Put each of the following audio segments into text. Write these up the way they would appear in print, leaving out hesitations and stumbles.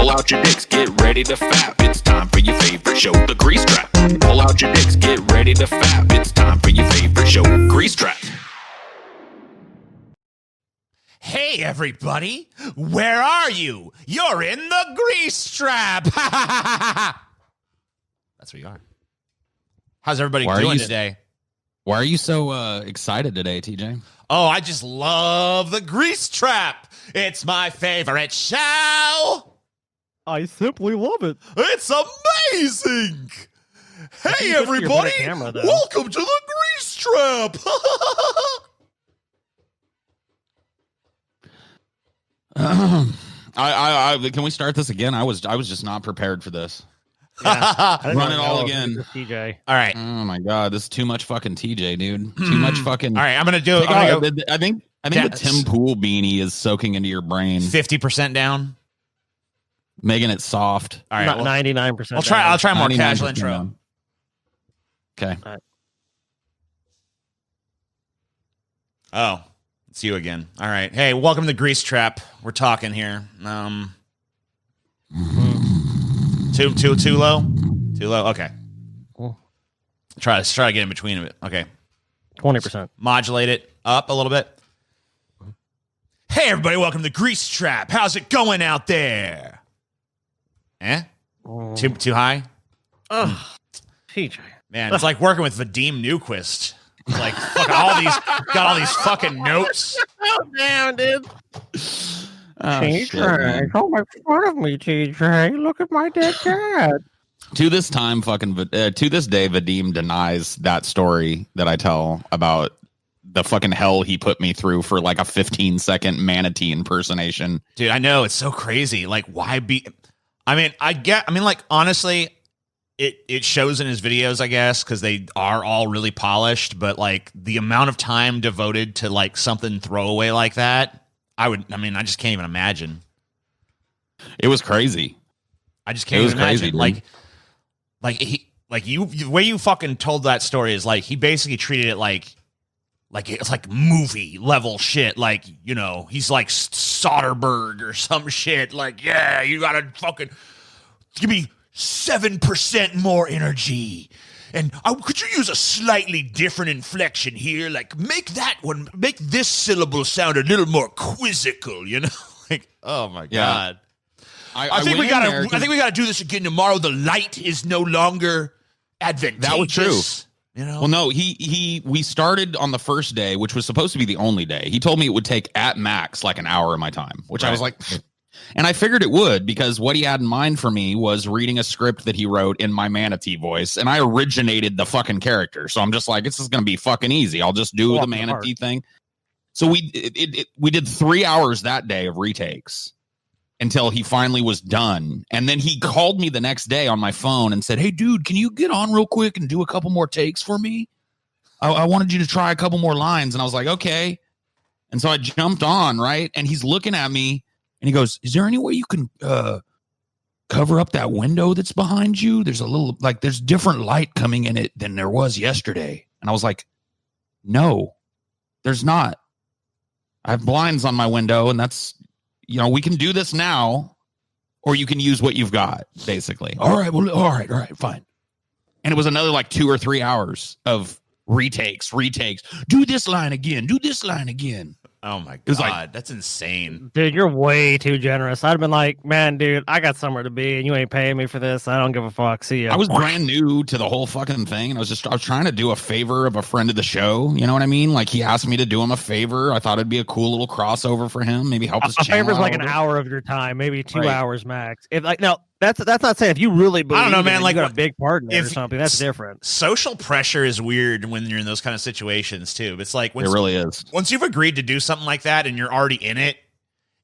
Pull out your dicks, get ready to fap. It's time for your favorite show, The Grease Trap. Pull out your dicks, get ready to fap. It's time for your favorite show, Grease Trap. Hey, everybody. Where are you? You're in the Grease Trap. That's where you are. How's everybody doing today? Why are you so excited today, TJ? Oh, I just love the Grease Trap. It's my favorite show. I simply love it. It's amazing. Hey, everybody. Welcome to the Grease Trap. Can we start this again? I was just not prepared for this. Yeah, Run it all again. TJ. All right. Oh my god, this is too much fucking TJ, dude. Too much fucking. All right, I'm gonna do it. I think the Tim Pool beanie is soaking into your brain, 50% down, making it soft. All right, 99%. I'll try a more casual intro. Down. Okay. Right. Oh, it's you again. All right. Hey, welcome to the Grease Trap. We're talking here. Too low? Too low? Okay. Cool. Try to get in between of it. Okay. 20%. Modulate it up a little bit. Hey, everybody. Welcome to the Grease Trap. How's it going out there? Too high? Oh, TJ. Man, it's like working with Vadim Newquist. It's like fucking got all these fucking notes. Oh, damn, dude. Oh, TJ, don't make fun of me, TJ. Look at my dead cat. To this day, Vadim denies that story that I tell about the fucking hell he put me through for like a 15-second manatee impersonation. Dude, I know, it's so crazy. Like, why be? Like, honestly, it shows in his videos, I guess, because they are all really polished. But like the amount of time devoted to like something throwaway like that. I just can't even imagine. It was crazy. I just can't even imagine. Crazy, the way you fucking told that story is like he basically treated it like it's like movie level shit. Like, you know, he's like Soderbergh or some shit. Like, yeah, you gotta fucking give me 7% more energy. And could you use a slightly different inflection here? Like, make this syllable sound a little more quizzical, you know? Like, oh my God. I think we gotta do this again tomorrow. The light is no longer advantageous. That was true. You know? Well, no, we started on the first day, which was supposed to be the only day. He told me it would take at max like an hour of my time, which I was like, and I figured it would, because what he had in mind for me was reading a script that he wrote in my manatee voice, and I originated the fucking character. So I'm just like, this is going to be fucking easy. I'll just do the manatee thing. So we did 3 hours that day of retakes until he finally was done. And then he called me the next day on my phone and said, hey, dude, can you get on real quick and do a couple more takes for me? I wanted you to try a couple more lines. And I was like, okay. And so I jumped on, right? And he's looking at me. And he goes, is there any way you can cover up that window that's behind you? There's there's different light coming in it than there was yesterday. And I was like, no, there's not. I have blinds on my window, and that's, you know, we can do this now, or you can use what you've got, basically. All right, fine. And it was another like 2 or 3 hours of retakes. Do this line again. Oh my God, that's insane. Dude, you're way too generous. I'd have been like, man, dude, I got somewhere to be and you ain't paying me for this. I don't give a fuck. See ya. I was brand new to the whole fucking thing, and I was trying to do a favor of a friend of the show. You know what I mean? Like, he asked me to do him a favor. I thought it'd be a cool little crossover for him. Maybe help his channel. A favor's like an hour of your time, maybe 2 hours max. If like, no, that's not saying if you really believe, I don't know, man. Like, you got a big partner or something, that's different. Social pressure is weird when you're in those kind of situations too. It's like it really is. Once you've agreed to do something like that and you're already in it,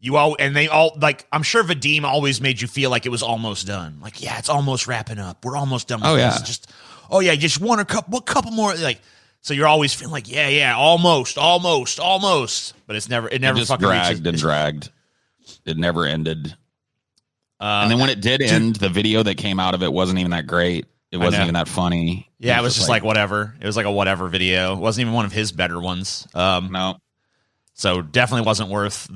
I'm sure Vadim always made you feel like it was almost done. Like, yeah, it's almost wrapping up. We're almost done with this. Just one couple more. Like, so you're always feeling like, yeah, almost. But it never just fucking dragged. It never ended. And then when it did end, the video that came out of it wasn't even that great. It wasn't even that funny. Yeah, it was just like whatever. It was like a whatever video. It wasn't even one of his better ones. No. So definitely wasn't worth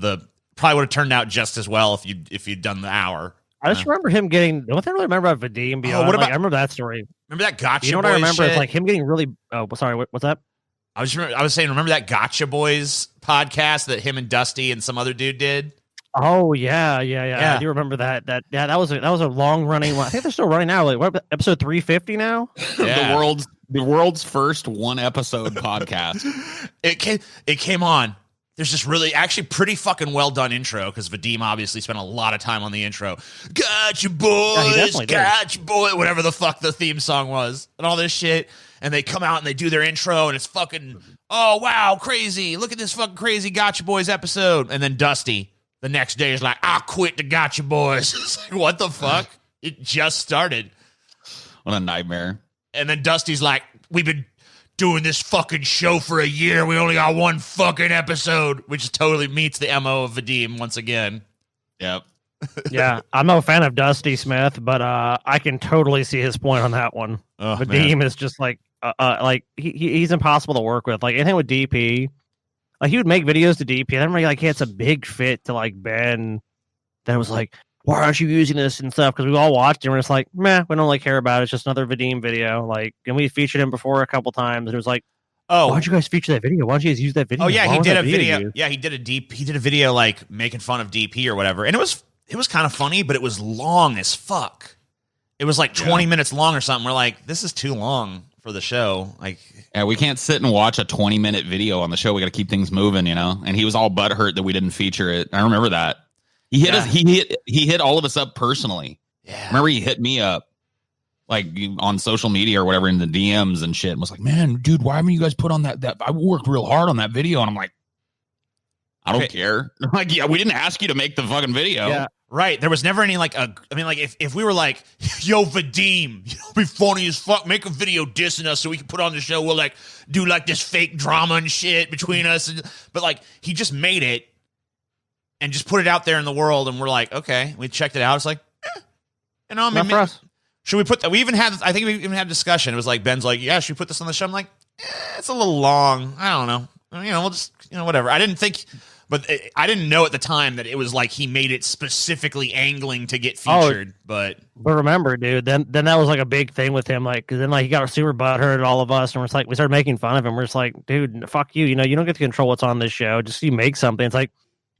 probably would have turned out just as well if you'd done the hour. I just remember him getting. The only thing I really remember about Vadim beyond, what about- I remember that story. Remember that Gotcha You know what Boys I remember? shit? It's like him getting really. Oh, sorry. What's that? I was saying, remember that Gotcha Boys podcast that him and Dusty and some other dude did? Oh yeah. I do remember that. That was a long running one. I think they're still running now. Like what, episode 350 now? Yeah. The world's first one episode podcast. It came on. There's this really actually pretty fucking well done intro because Vadim obviously spent a lot of time on the intro. Gotcha boys, gotcha boy, whatever the fuck the theme song was, and all this shit. And they come out and they do their intro, and it's fucking, oh wow, crazy! Look at this fucking crazy Gotcha Boys episode. And then Dusty the next day is like, I quit the Gotcha Boys. It's like, what the fuck? It just started. What a nightmare. And then Dusty's like, we've been doing this fucking show for a year. We only got one fucking episode, which totally meets the MO of Vadim once again. Yep. Yeah, I'm no fan of Dusty Smith, but I can totally see his point on that one. Oh, Vadim is just like he's impossible to work with. Like anything with DP, like he would make videos to DP. And I remember like he had some big fit to like Ben that was like, why aren't you using this and stuff? Because we all watched it and we're just like, meh, we don't like care about it. It's just another Vadim video. Like, and we featured him before a couple times. And it was like, oh, why don't you guys feature that video? Why don't you guys use that video? Oh yeah, Why he was did that a video. used? Yeah, he did a video like making fun of DP or whatever, and it was kind of funny, but it was long as fuck. It was like 20 minutes long or something. We're like, this is too long for the show. Like, yeah, we can't sit and watch a 20-minute video on the show. We got to keep things moving, you know. And he was all butthurt that we didn't feature it. I remember that. He hit us. He hit all of us up personally. Yeah. Remember, he hit me up like on social media or whatever in the DMs and shit. And was like, man, dude, why haven't you guys put on that? I worked real hard on that video. And I'm like, I don't care. Like, yeah, we didn't ask you to make the fucking video. Yeah. Right. There was never any like if we were like, yo, Vadim, be funny as fuck, make a video dissing us so we can put on the show. We'll like do like this fake drama and shit between us. But like he just made it and just put it out there in the world. And we're like, okay, we checked it out. It's like, you know, Not for us. should we put that? I think we even had a discussion. It was like, Ben's like, yeah, should we put this on the show? I'm like, it's a little long. I don't know. You know, we'll just, whatever. I didn't think. But I didn't know at the time that it was like he made it specifically angling to get featured. But remember, dude, then that was like a big thing with him. Like, cause then like he got super butthurt at all of us, and we're just like, we started making fun of him. We're just like, dude, fuck you. You know, you don't get to control what's on this show. Just you make something. It's like,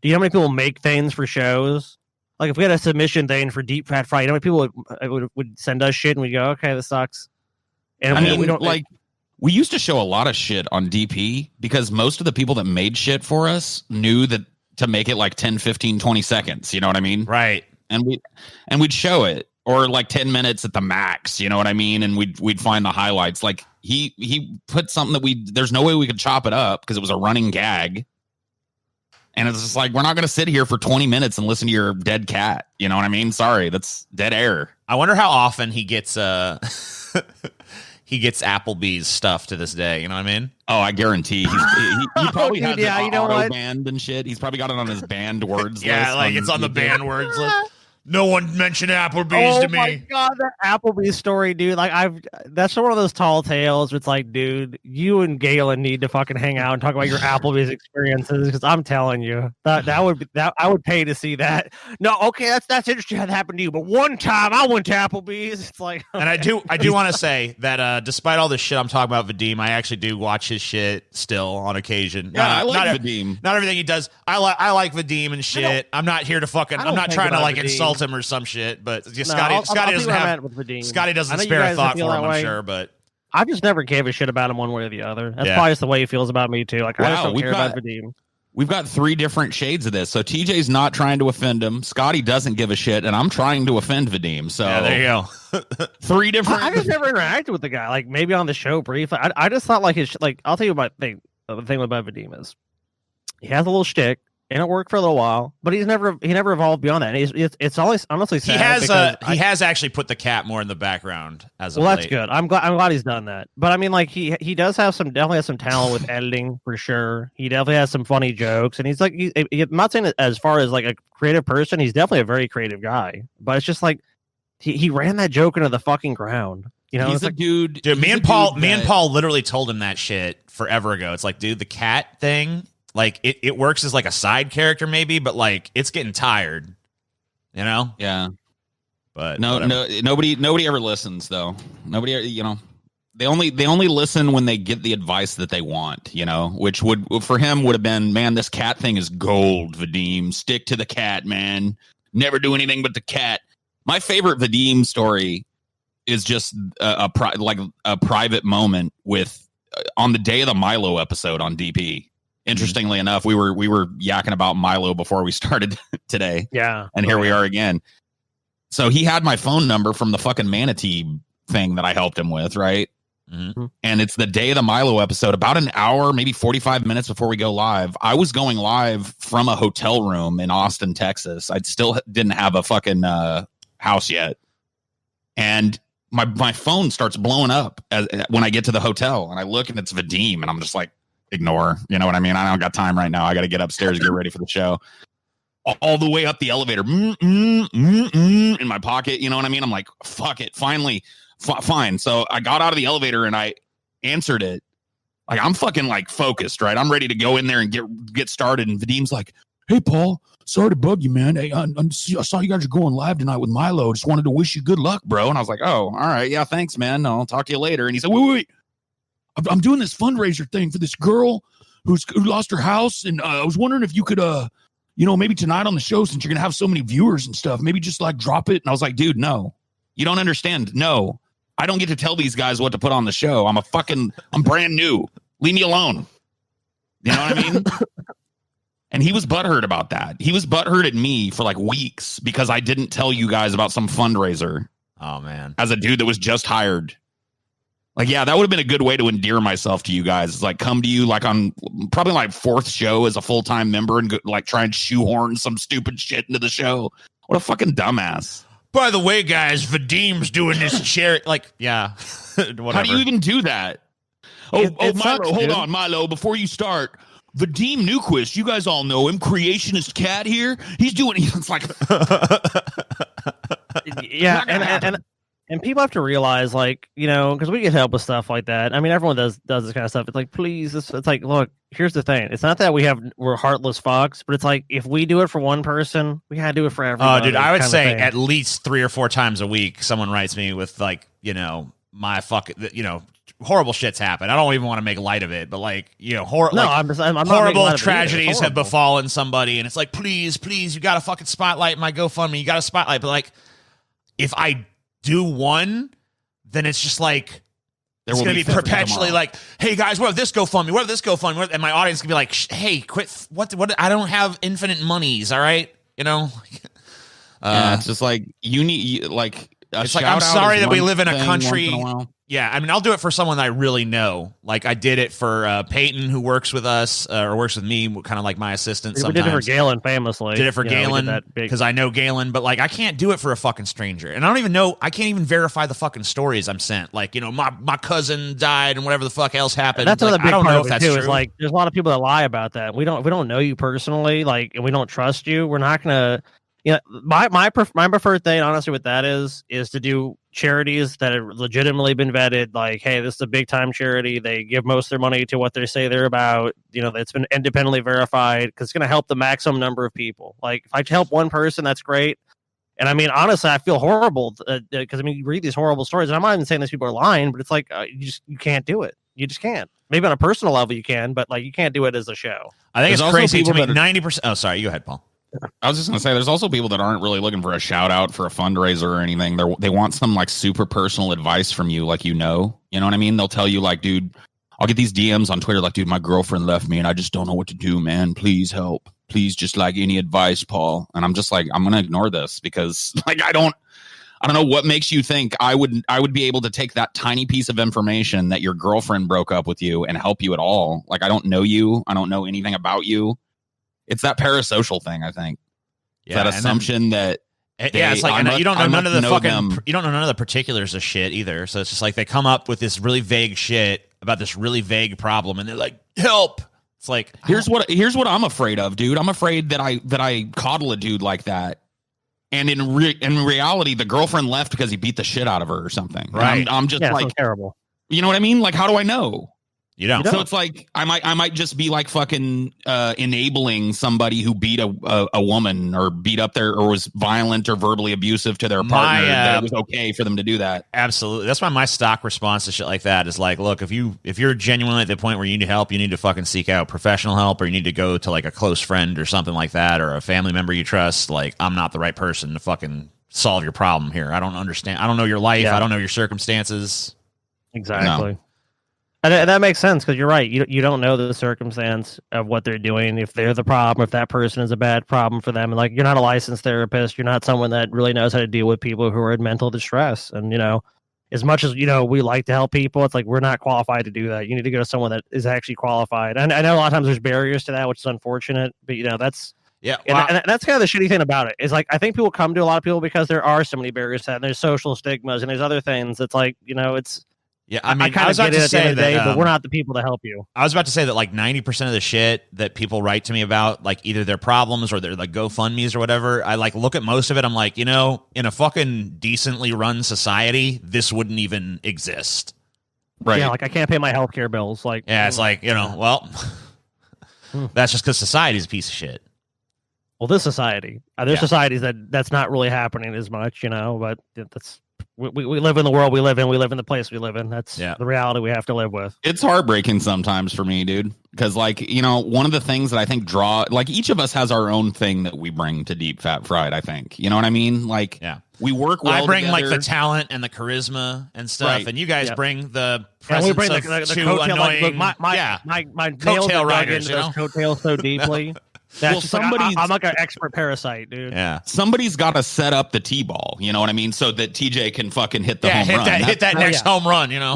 do you know how many people make things for shows? Like, if we had a submission thing for Deep Fat Fry, you know how many people would send us shit, and we go, okay, this sucks. And I mean, we don't like. We used to show a lot of shit on DP because most of the people that made shit for us knew that to make it like 10, 15, 20 seconds. You know what I mean? right. And we'd show it or like 10 minutes at the max. You know what I mean? And we'd find the highlights. Like he put something that there's no way we could chop it up because it was a running gag. And it's just like, we're not going to sit here for 20 minutes and listen to your dead cat. You know what I mean? Sorry, that's dead air. I wonder how often he gets he gets Applebee's stuff to this day. You know what I mean? Oh, I guarantee he probably Dude, has yeah, it you know auto what? banned and shit. He's probably got it on his banned words Yeah, list. like it's on the banned words list. No one mentioned Applebee's to me. Oh my god, that Applebee's story, dude! Like that's one of those tall tales. Where it's like, dude, you and Galen need to fucking hang out and talk about your Applebee's experiences. Because I'm telling you, that I would pay to see that. No, okay, that's interesting how that happened to you. But one time I went to Applebee's. It's like, And I do want to say that despite all this shit I'm talking about Vadim, I actually do watch his shit still on occasion. Yeah, I like not, Vadim. Not everything he does. I like Vadim and shit. I'm not here to fucking. I'm not trying to like insult him or some shit. But just Scotty doesn't have. Scotty doesn't spare a thought for him. I'm sure, but I just never gave a shit about him one way or the other. That's Yeah. probably just the way he feels about me too. Like I just Wow, don't care about Vadim. We've got 3 different shades of this. So TJ's not trying to offend him. Scotty doesn't give a shit, and I'm trying to offend Vadim. So yeah, there you go. 3 different. I just never interacted with the guy. Like maybe on the show briefly. I just thought like his like. I'll tell you my thing. The thing about Vadim is he has a little shtick. And it worked for a little while, but he never evolved beyond that. And it's always honestly sad. He has actually put the cat more in the background as of well. That's late. good. I'm glad he's done that. But I mean, like he does have definitely has some talent with editing for sure. He definitely has some funny jokes, and he's like I'm not saying that as far as like a creative person, he's definitely a very creative guy. But it's just like he ran that joke into the fucking ground. You know, he's it's a like, dude. Dude, me and Paul literally told him that shit forever ago. It's like, dude, the cat thing. Like it works as like a side character maybe, but like it's getting tired, you know? Yeah. But nobody ever listens though. Nobody, they only listen when they get the advice that they want, which would for him would have been, man, this cat thing is gold, Vadim. Stick to the cat, man. Never do anything but the cat. My favorite Vadim story is just a private moment with on the day of the Milo episode on DP. Interestingly enough, we were yakking about Milo before we started today. Yeah. And here we are again. So he had my phone number from the fucking manatee thing that I helped him with, right? Mm-hmm. And it's the day of the Milo episode, about an hour, maybe 45 minutes before we go live. I was going live from a hotel room in Austin, Texas. I still didn't have a fucking house yet. And my phone starts blowing up when I get to the hotel, and I look and it's Vadim, and I'm just like, ignore, you know what I mean? I don't got time right now. I got to get upstairs and get ready for the show. All the way up the elevator, in my pocket, you know what I mean? I'm like, fuck it, finally, fine. So I got out of the elevator and I answered it. Like, I'm fucking like focused, right? I'm ready to go in there and get started. And Vadim's like, hey, Paul, sorry to bug you, man. Hey, I saw you guys are going live tonight with Milo. Just wanted to wish you good luck, bro. And I was like, oh, all right. Yeah, thanks, man. I'll talk to you later. And he said, wait. I'm doing this fundraiser thing for this girl who lost her house. And I was wondering if you could, maybe tonight on the show, since you're going to have so many viewers and stuff, maybe just like drop it. And I was like, dude, no, you don't understand. No, I don't get to tell these guys what to put on the show. I'm brand new. Leave me alone. You know what I mean? And he was butthurt about that. He was butthurt at me for like weeks because I didn't tell you guys about some fundraiser. Oh, man. As a dude that was just hired. Like, yeah, that would have been a good way to endear myself to you guys. It's like, come to you like on probably like fourth show as a full-time member and like try and shoehorn some stupid shit into the show. What a fucking dumbass. By the way, guys, Vadim's doing this charity. Like, yeah. Whatever. How do you even do that? Milo, sucks, hold dude. on, Milo, before you start. Vadim Newquist, you guys all know him, creationist cat here. He's doing, it's like. Yeah, and people have to realize, like, because we get help with stuff like that. I mean, everyone does this kind of stuff. It's like, please, it's like, look, here's the thing. It's not that we're heartless fucks, but it's like, if we do it for one person, we gotta do it for everybody. Oh, dude, I would kind of say thing. at least 3 or 4 times a week, someone writes me with like, my fucking, horrible shit's happened. I don't even want to make light of it, but like, horrible. No, I'm not making horrible light of it either. It's tragedies have horrible. befallen somebody, and it's like, please, you got to fucking spotlight my GoFundMe. You got to spotlight, but like, if I do one, then it's just like it's going to be perpetually like, hey guys, what if this GoFundMe? What if this GoFundMe? And my audience can be like, hey, quit! What? I don't have infinite monies. All right, Yeah, it's just like you need like. It's like, I'm sorry that we live in a country. Yeah, I mean, I'll do it for someone that I really know. Like, I did it for Peyton, who works with us, or works with me, kind of like my assistant sometimes. We did it for Galen, famously. Did it for Galen, because I know Galen, but, like, I can't do it for a fucking stranger. And I don't even know, I can't even verify the fucking stories I'm sent. Like, my cousin died and whatever the fuck else happened. That's like, another big I don't part know of if it, that's too, true. is, like, there's a lot of people that lie about that. If we don't know you personally, like, and we don't trust you, we're not going to, my preferred thing, honestly, with that is to do charities that have legitimately been vetted. Like, hey, this is a big time charity. They give most of their money to what they say they're about. It's been independently verified, because it's going to help the maximum number of people. Like, if I help one person, that's great. And I mean, honestly, I feel horrible because you read these horrible stories, and I'm not even saying these people are lying, but it's like you can't do it. You just can't. Maybe on a personal level you can, but like you can't do it as a show. I think There's it's also crazy to people me. that 90%. Oh, sorry. You go ahead, Paul. I was just going to say, there's also people that aren't really looking for a shout out for a fundraiser or anything. They want some like super personal advice from you. Like, you know what I mean? They'll tell you like, dude, I'll get these DMs on Twitter. Like, dude, my girlfriend left me and I just don't know what to do, man. Please help. Please, just like any advice, Paul. And I'm just like, I'm going to ignore this because like, I don't know what makes you think I would be able to take that tiny piece of information that your girlfriend broke up with you and help you at all. Like, I don't know you. I don't know anything about you. It's that parasocial thing, I think. Yeah, that assumption that it's like you don't know none of the fucking you don't know none of the particulars of shit either. So it's just like they come up with this really vague shit about this really vague problem, and they're like, help. It's like, here's what I'm afraid of, dude. I'm afraid that I coddle a dude like that, and in reality, the girlfriend left because he beat the shit out of her or something. Right? I'm just like, terrible. You know what I mean? Like, how do I know? You don't. So it's like I might just be like fucking enabling somebody who beat a woman or beat up or was violent or verbally abusive to their partner. That it was okay for them to do that. Absolutely. That's why my stock response to shit like that is like, look, if you're genuinely at the point where you need help, you need to fucking seek out professional help, or you need to go to like a close friend or something like that, or a family member you trust. Like, I'm not the right person to fucking solve your problem here. I don't understand. I don't know your life. I don't know your circumstances. Exactly. No. And that makes sense because you're right. You don't know the circumstance of what they're doing, if they're the problem, if that person is a bad problem for them. And like, you're not a licensed therapist. You're not someone that really knows how to deal with people who are in mental distress. And, as much as, we like to help people, it's like, we're not qualified to do that. You need to go to someone that is actually qualified. And I know a lot of times there's barriers to that, which is unfortunate, but that's, yeah. And that's kind of the shitty thing about it is like, I think people come to a lot of people because there are so many barriers to that, and there's social stigmas and there's other things. It's like, it's, yeah, I mean, I was about to say that, but we're not the people to help you. I was about to say that like 90% of the shit that people write to me about, like either their problems or their like GoFundMe's or whatever, I like look at most of it. I'm like, in a fucking decently run society, this wouldn't even exist. Right. Yeah, like I can't pay my healthcare bills. Like, yeah, it's like, well, that's just because society's a piece of shit. Well, this society, there's societies that's not really happening as much, but that's. We live in the world we live in. We live in the place we live in. That's the reality we have to live with. It's heartbreaking sometimes for me, dude. Because, like, one of the things that I think like, each of us has our own thing that we bring to Deep Fat Fried, I think. You know what I mean? Like, we work well I bring, together. like, the talent and the charisma and stuff, right. And you guys bring the presence we bring the two coattail, annoying... Like, my nails are dug into those coattails so deeply. That's I'm like an expert parasite, dude. Yeah. Somebody's got to set up the T-ball, you know what I mean? So that TJ can fucking hit the home run. Hit that next home run, Yeah,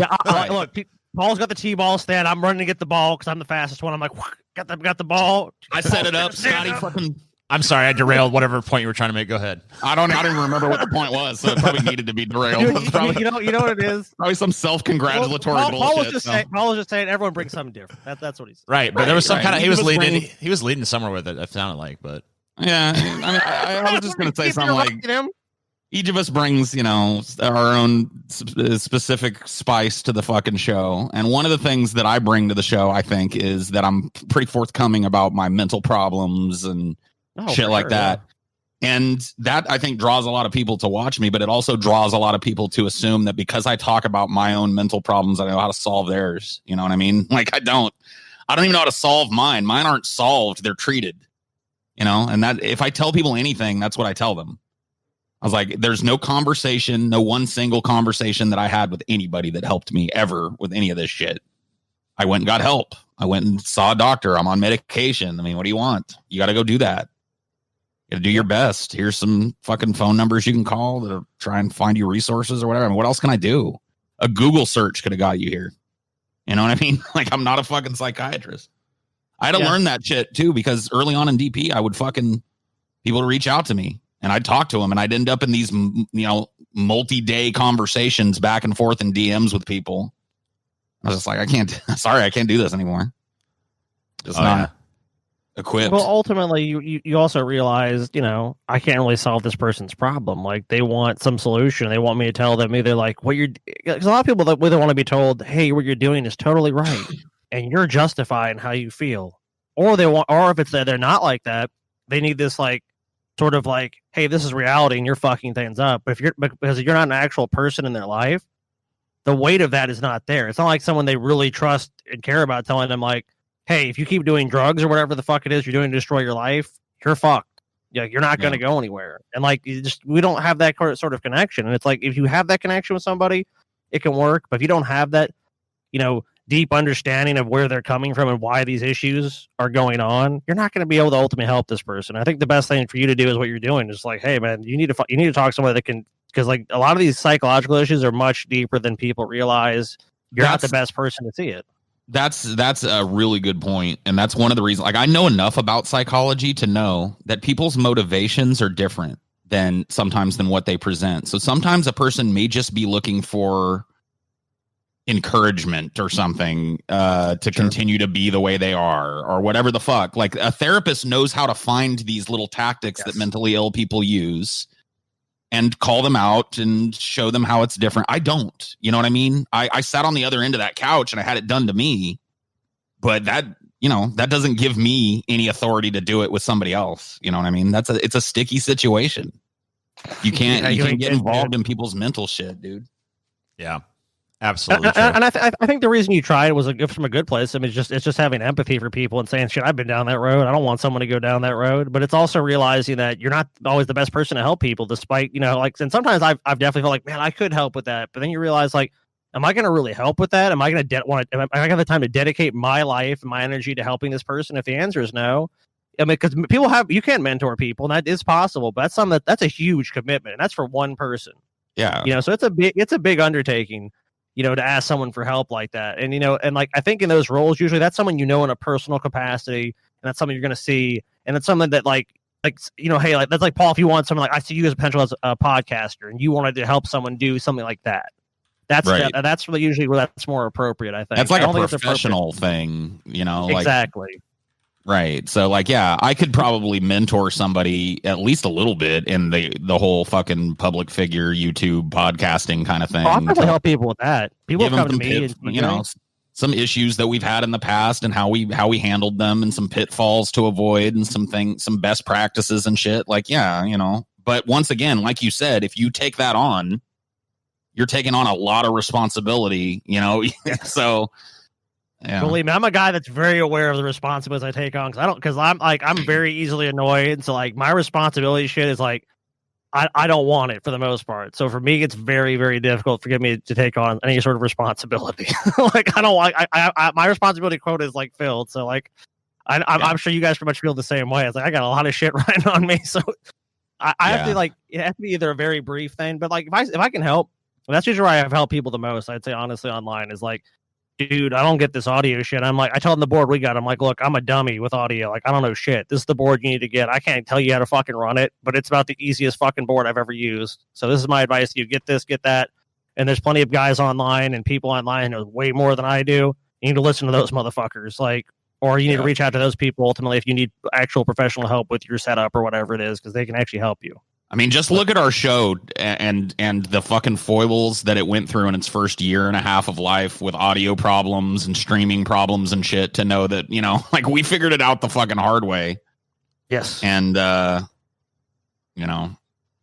look, Paul's got the T-ball stand. I'm running to get the ball because I'm the fastest one. I'm like, got the ball. I set it up. Scotty fucking... I'm sorry, I derailed whatever point you were trying to make. Go ahead. I don't even remember what the point was, so it probably needed to be derailed. Dude, probably, you know what it is? Probably some self-congratulatory bullshit. Paul was just saying everyone brings something different. That's what he's right, but there was some kind of he was leading somewhere with it. It sounded like, but yeah, I mean, I was just gonna say something like each of us brings, our own specific spice to the fucking show. And one of the things that I bring to the show, I think, is that I'm pretty forthcoming about my mental problems and shit like that. Yeah. And that, I think, draws a lot of people to watch me, but it also draws a lot of people to assume that because I talk about my own mental problems, I know how to solve theirs. You know what I mean? Like, I don't even know how to solve mine. Mine aren't solved. They're treated, and that if I tell people anything, that's what I tell them. I was like, there's no one single conversation that I had with anybody that helped me ever with any of this shit. I went and got help. I went and saw a doctor. I'm on medication. I mean, what do you want? You got to go do that. You got to do your best. Here's some fucking phone numbers you can call to try and find you resources or whatever. I mean, what else can I do? A Google search could have got you here. You know what I mean? Like, I'm not a fucking psychiatrist. I had to learn that shit too, because early on in DP, I would people would reach out to me and I'd talk to them and I'd end up in these, multi-day conversations back and forth in DMs with people. I was just like, I can't do this anymore. Just not equipped. Well, ultimately, you also realize, I can't really solve this person's problem. Like, they want some solution. They want me to tell them either like because a lot of people that either want to be told, hey, what you're doing is totally right, and you're justifying how you feel, or if it's that they're not like that, they need this like sort of like, hey, this is reality, and you're fucking things up. But because you're not an actual person in their life, the weight of that is not there. It's not like someone they really trust and care about telling them like, hey, if you keep doing drugs or whatever the fuck it is you're doing to destroy your life, you're fucked. You're not going to go anywhere. And like, we don't have that sort of connection. And it's like, if you have that connection with somebody, it can work. But if you don't have that, deep understanding of where they're coming from and why these issues are going on, you're not going to be able to ultimately help this person. I think the best thing for you to do is what you're doing. Is like, hey man, you need to talk to somebody that can, because like a lot of these psychological issues are much deeper than people realize. You're not the best person to see it. That's a really good point. And that's one of the reasons, like, I know enough about psychology to know that people's motivations are different than what they present. So sometimes a person may just be looking for encouragement or something to continue to be the way they are or whatever the fuck. Like, a therapist knows how to find these little tactics that mentally ill people use and call them out and show them how it's different. I don't, you know what I mean? I sat on the other end of that couch and I had it done to me. but that, that doesn't give me any authority to do it with somebody else. You know what I mean? It's a sticky situation. You can't get involved in people's mental shit, dude. Yeah, absolutely. And I think the reason you tried was from a good place. I mean, it's just having empathy for people and saying, shit, I've been down that road. I don't want someone to go down that road. But it's also realizing that you're not always the best person to help people, despite, and sometimes I've definitely felt like, man, I could help with that. But then you realize, like, am I going to really help with that? Am I going to am I going to have the time to dedicate my life and my energy to helping this person? If the answer is no, I mean, because you can't mentor people, and that is possible, but that's a huge commitment, and that's for one person. Yeah. So it's a big undertaking, to ask someone for help like that. And, and like, I think in those roles, usually that's someone, in a personal capacity, and that's something you're going to see. And it's something that hey, like, that's like, Paul, if you want someone like, I see you as a potential as a podcaster, and you wanted to help someone do something like that. That's right. That's really usually where that's more appropriate, I think. That's like a professional thing, Exactly. Right. So, like, yeah, I could probably mentor somebody at least a little bit in the whole fucking public figure, YouTube, podcasting kind of thing. I'll probably help people with that. People come to me, some issues that we've had in the past and how we handled them, and some pitfalls to avoid, and some best practices and shit. Like, yeah, But once again, like you said, if you take that on, you're taking on a lot of responsibility, So. Yeah. Believe me, I'm a guy that's very aware of the responsibilities I take on, because I'm very easily annoyed. So like my responsibility shit is like, I don't want it for the most part. So for me, it's very, very difficult for me to take on any sort of responsibility. Like I don't like, my responsibility quota is like filled. So like, I'm sure you guys pretty much feel the same way. It's like, I got a lot of shit riding on me. So I have to like, it has to be either a very brief thing, but like if I can help, that's usually where I've helped people the most. I'd say honestly online is like, dude, I don't get this audio shit. I'm like, I tell them the board we got. I'm like, look, I'm a dummy with audio. Like, I don't know shit. This is the board you need to get. I can't tell you how to fucking run it, but it's about the easiest fucking board I've ever used. So this is my advice to you. Get this, get that. And there's plenty of guys online and people online who know way more than I do. You need to listen to those motherfuckers. Like, or you need to reach out to those people ultimately if you need actual professional help with your setup or whatever it is, because they can actually help you. I mean, just look at our show and the fucking foibles that it went through in its first year and a half of life with audio problems and streaming problems and shit to know that, like we figured it out the fucking hard way. Yes. And,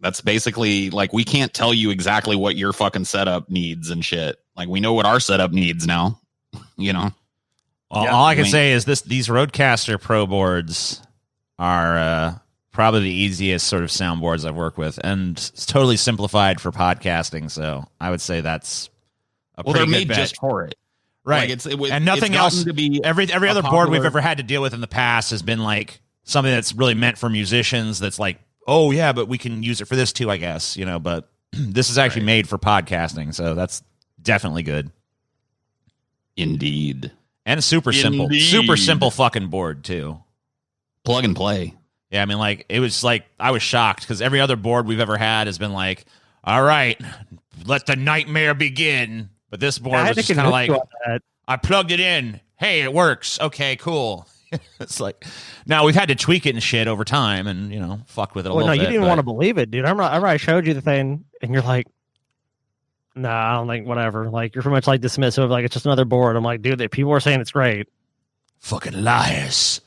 that's basically like, we can't tell you exactly what your fucking setup needs and shit. Like we know what our setup needs now, Well, all I can say is these Rodecaster Pro boards are, probably the easiest sort of soundboards I've worked with, and it's totally simplified for podcasting. So I would say that's a pretty good bet. They're made just for it, right? Like and nothing else. To be every other board we've ever had to deal with in the past has been like something that's really meant for musicians. That's like, oh yeah, but we can use it for this too, I guess. But this is actually made for podcasting, so that's definitely good. Indeed, and super simple fucking board too. Plug and play. Yeah, I mean, like, it was like, I was shocked because every other board we've ever had has been like, all right, let the nightmare begin. But this board was just kind of like, I plugged it in. Hey, it works. Okay, cool. It's like, now we've had to tweak it and shit over time and, fuck with it a little bit. You didn't even want to believe it, dude. I remember I showed you the thing and you're like, nah, I don't think, whatever. Like, you're pretty much like dismissive of like, it's just another board. I'm like, dude, people are saying it's great. Fucking liars.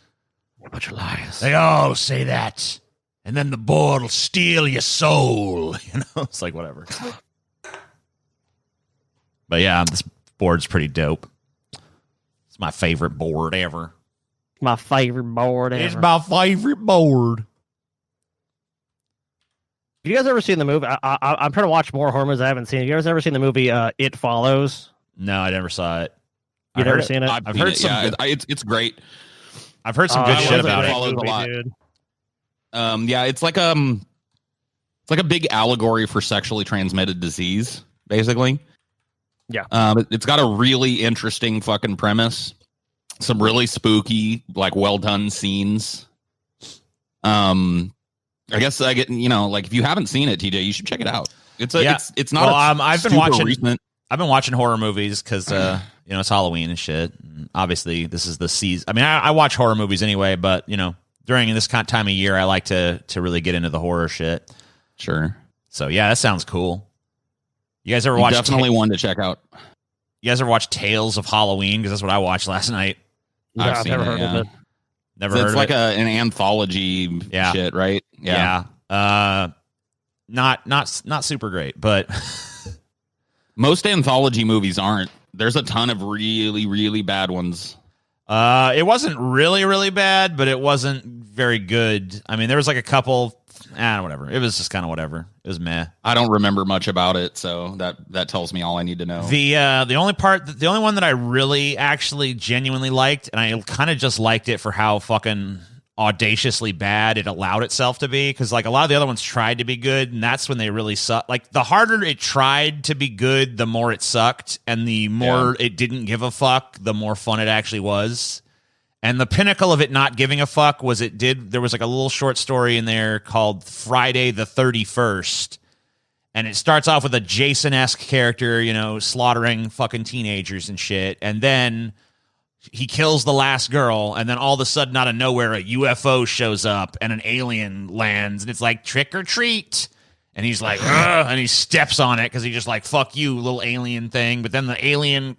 A bunch of liars. They all say that. And then the board will steal your soul. It's like, whatever. But yeah, this board's pretty dope. It's my favorite board ever. My favorite board ever. It's my favorite board. Have you guys ever seen the movie? I'm trying to watch more horror movies I haven't seen. Have you guys ever seen the movie It Follows? No, I never saw it. You've never seen it? I've heard some. Yeah, it's great. I've heard some good shit about it. Follows a lot. Yeah, it's like a big allegory for sexually transmitted disease, basically. Yeah. It's got a really interesting fucking premise. Some really spooky, like well done scenes. I guess I get like if you haven't seen it, TJ, you should check it out. It's not. Well, I've been watching horror movies because it's Halloween and shit. And obviously, this is the season. I mean, I watch horror movies anyway, but during this kind of time of year, I like to really get into the horror shit. Sure. So yeah, that sounds cool. You guys ever watch? Definitely one to check out. You guys ever watch Tales of Halloween? Because that's what I watched last night. Yeah, I've I've seen never it, heard yeah. of it. Never So heard it's of like it. an anthology Yeah. shit, right? Yeah. Not super great, but Most anthology movies aren't. There's a ton of really, really bad ones. it wasn't really bad, but it wasn't very good. I mean, there was like a couple. Whatever. It was just kind of whatever. It was meh. I don't remember much about it, so that tells me all I need to know. The only one that I really actually genuinely liked, and I kind of just liked it for how fucking audaciously bad it allowed itself to be, because like a lot of the other ones tried to be good, and that's when they really sucked. Like the harder it tried to be good, the more it sucked, and the more it didn't give a fuck, the more fun it actually was. And the pinnacle of it not giving a fuck was there was like a little short story in there called Friday the 31st. And it starts off with a Jason-esque character, slaughtering fucking teenagers and shit. And then he kills the last girl. And then all of a sudden, out of nowhere, a UFO shows up and an alien lands. And it's like, trick or treat. And he's like, ugh, and he steps on it because he's just like, fuck you, little alien thing. But then the alien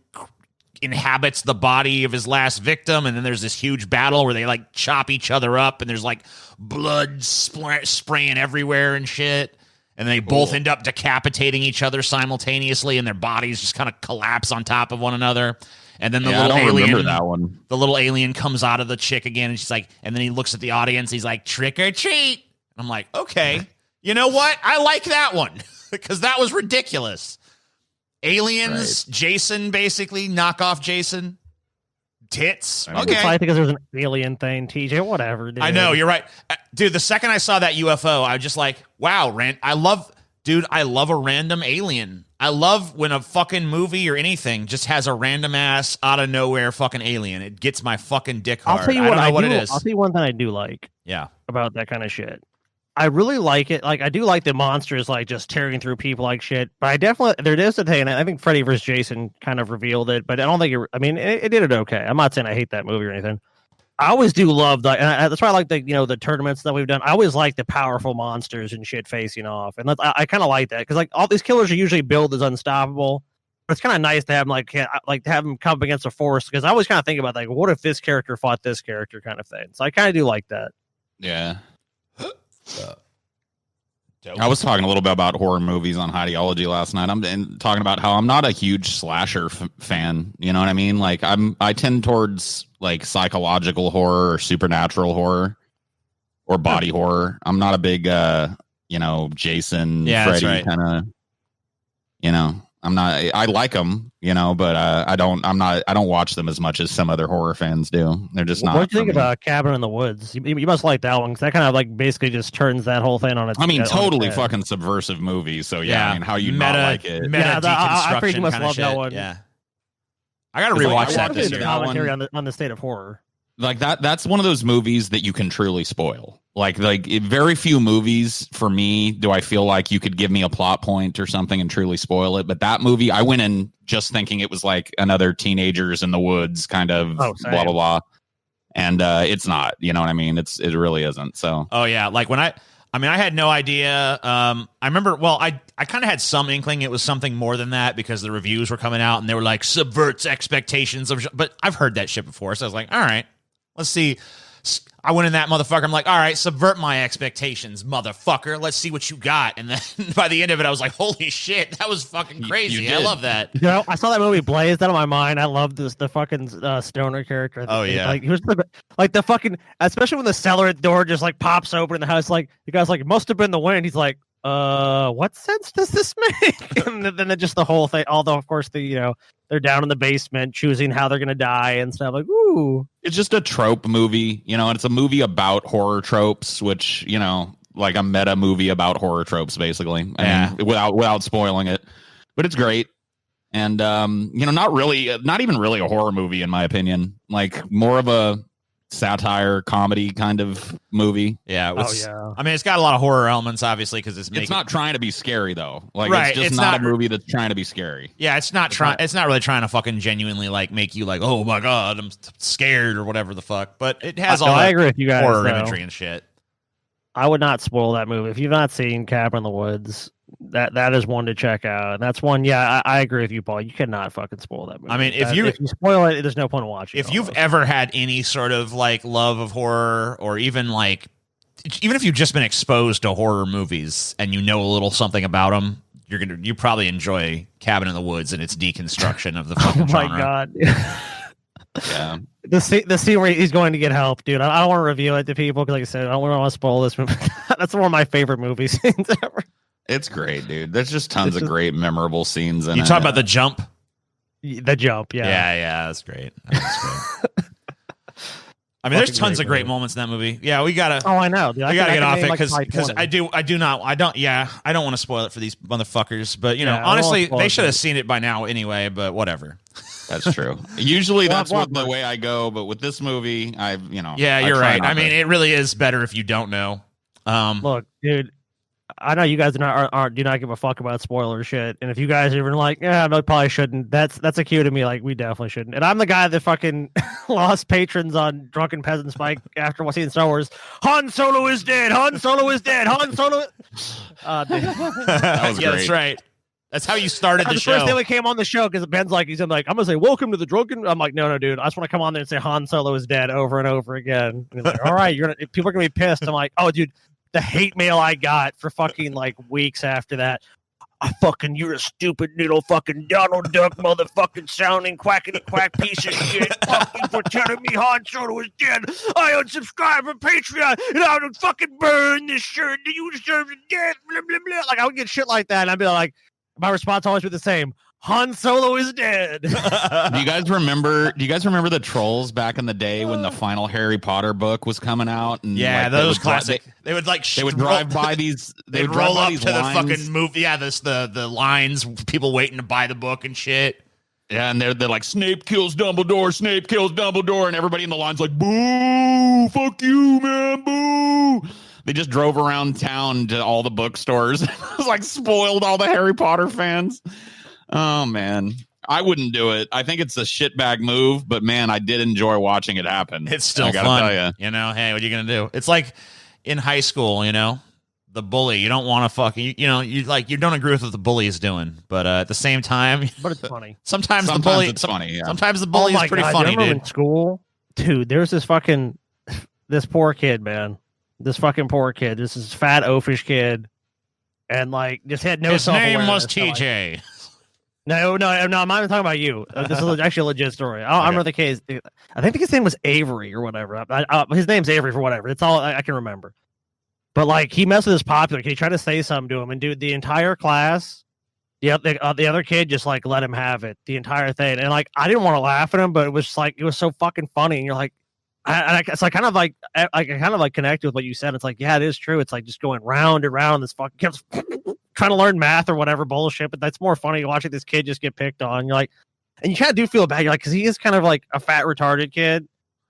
inhabits the body of his last victim, and then there's this huge battle where they like chop each other up, and there's like blood spraying everywhere and shit, and they both end up decapitating each other simultaneously, and their bodies just kind of collapse on top of one another. And then the little alien comes out of the chick again, and she's like, and then he looks at the audience, he's like, trick or treat. I'm like, okay, you know what, I like that one because that was ridiculous. Aliens, right. Jason, basically knockoff Jason, tits. Okay, I think there's an alien thing, TJ. Whatever. Dude. I know you're right, dude. The second I saw that UFO, I was just like, wow, I love a random alien. I love when a fucking movie or anything just has a random ass out of nowhere fucking alien. It gets my fucking dick hard. I'll tell you what it is. I'll tell you one thing I do like. Yeah. About that kind of shit. I really like it. Like, I do like the monsters, like, just tearing through people like shit. But I definitely, there is a thing, and I think Freddy vs. Jason kind of revealed it, but I don't think it did it okay. I'm not saying I hate that movie or anything. I always do love and that's why I like the tournaments that we've done. I always like the powerful monsters and shit facing off. And I kind of like that, because, like, all these killers are usually billed as unstoppable. But it's kind of nice to have them, to have them come up against a force, because I always kind of think about, like, what if this character fought this character kind of thing. So I kind of do like that. Yeah. I was talking a little bit about horror movies on Ideology last night. I'm talking about how I'm not a huge slasher fan. You know what I mean? Like, I tend towards like psychological horror or supernatural horror or body horror. I'm not a big, Jason, Freddy kind of, I'm not. I like them, but I don't watch them as much as some other horror fans do. They're just not. What do you think about Cabin in the Woods? You must like that one, because that kind of like basically just turns that whole thing on its. I mean, totally fucking subversive movie. So yeah, I mean, how you not like it? I pretty much love that one. Yeah, I gotta rewatch that this year. Commentary on the state of horror. Like that's one of those movies that you can truly spoil. Like very few movies for me do I feel like you could give me a plot point or something and truly spoil it. But that movie, I went in just thinking it was like another teenagers in the woods kind of blah blah blah, and it's not. You know what I mean? It really isn't. So yeah, like when I had no idea. I remember. Well, I kind of had some inkling it was something more than that, because the reviews were coming out and they were like subverts expectations of. But I've heard that shit before, so I was like, all right, let's see. I went in that motherfucker. I'm like, all right, subvert my expectations, motherfucker. Let's see what you got. And then by the end of it, I was like, holy shit, that was fucking crazy. I love that. I saw that movie blazed out of my mind. I love the fucking stoner character. Oh yeah, like he was the fucking, especially when the cellar door just like pops open in the house. Like the guy's like, must have been the wind. He's like, what sense does this make? And then just the whole thing. Although of course they're down in the basement choosing how they're gonna die and stuff. Like, ooh, it's just a trope movie, and it's a movie about horror tropes, which like a meta movie about horror tropes, basically. I mean, without spoiling it, but it's great. And not even really a horror movie in my opinion. Like more of a satire comedy kind of movie. Yeah, I mean, it's got a lot of horror elements, obviously, because it's not trying to be scary though. Like, right, it's not a movie that's trying to be scary. Yeah, it's not really trying to fucking genuinely like make you like, oh my god, I'm scared or whatever the fuck. But it has I agree with you guys, horror imagery and shit. I would not spoil that movie. If you've not seen Cabin in the Woods, That is one to check out, and that's one. Yeah, I agree with you, Paul. You cannot fucking spoil that movie. I mean, if you spoil it, there's no point in watching. If you've ever had any sort of like love of horror, or even if you've just been exposed to horror movies and you know a little something about them, you probably enjoy Cabin in the Woods and its deconstruction of the fucking genre. Oh my god. Yeah. The scene where he's going to get help, dude. I don't want to reveal it to people because, like I said, I don't want to spoil this movie. That's one of my favorite movie scenes ever. It's great, dude. There's just tons of great, memorable scenes in it. You talk about the jump? The jump, yeah. Yeah, that's great. That's great. I mean, there's tons of great moments in that movie. Yeah, we gotta. Oh, I know. Dude. We gotta get off it because I don't want to spoil it for these motherfuckers. But honestly, they should have seen it by now anyway. But whatever. That's true. Usually that's the way I go. But with this movie, Yeah, you're right. I mean, it really is better if you don't know. Look, dude. I know you guys do not give a fuck about spoiler shit, and if you guys are even like, yeah, no, probably shouldn't. That's a cue to me. Like, we definitely shouldn't. And I'm the guy that fucking lost patrons on Drunken Peasant Spike after seeing Star Wars. Han Solo is dead. Han Solo is dead. Han Solo. That was great. That's right. That's how you started the show. First day we came on the show because Ben's like, I'm gonna say welcome to the Drunken. I'm like, no, dude. I just want to come on there and say Han Solo is dead over and over again. And he's like, all right, people are gonna be pissed. I'm like, oh, dude. The hate mail I got for fucking like weeks after that. You're a stupid little fucking Donald Duck motherfucking sounding quackity quack piece of shit. Fuck you for telling me Han Solo is dead. I unsubscribe from Patreon and I would fucking burn this shirt. You deserve to death. Blah, blah, blah. Like, I would get shit like that. And I'd be like, my response always be the same. Han Solo is dead. Do you guys remember the trolls back in the day when the final Harry Potter book was coming out? And yeah, those classic. They would drive by these. They'd roll up to the fucking movie. Yeah, the lines. People waiting to buy the book and shit. Yeah, and they're like, Snape kills Dumbledore. Snape kills Dumbledore, and everybody in the line's like, boo, fuck you, man, boo. They just drove around town to all the bookstores. It was like spoiled all the Harry Potter fans. Oh, man. I wouldn't do it. I think it's a shitbag move, but, man, I did enjoy watching it happen. It's still fun. Tell you. Hey, what are you going to do? It's like in high school, the bully. You don't want to fucking, you don't agree with what the bully is doing. But at the same time. But it's funny. Sometimes the bully. It's funny, yeah. Sometimes the bully is pretty funny, dude. In school, dude, there's this poor kid, man. This fucking poor kid. This is fat, oafish kid. And, just had no self-awareness. His name was TJ. No, I'm not even talking about you. This is actually a legit story. I remember the case. I think his name was Avery or whatever. His name's Avery for whatever. It's all I can remember. But he messed with this popular kid. He tried to say something to him, and dude, the entire class, the other kid just let him have it the entire thing. And I didn't want to laugh at him, but it was it was so fucking funny. And you're like, I kind of connected with what you said. It's like, yeah, it is true. It's just going round and round. This fucking kid's trying to learn math or whatever bullshit, but that's more funny watching this kid just get picked on. You're like, and you kind of do feel bad. You're like, because he is kind of like a fat retarded kid.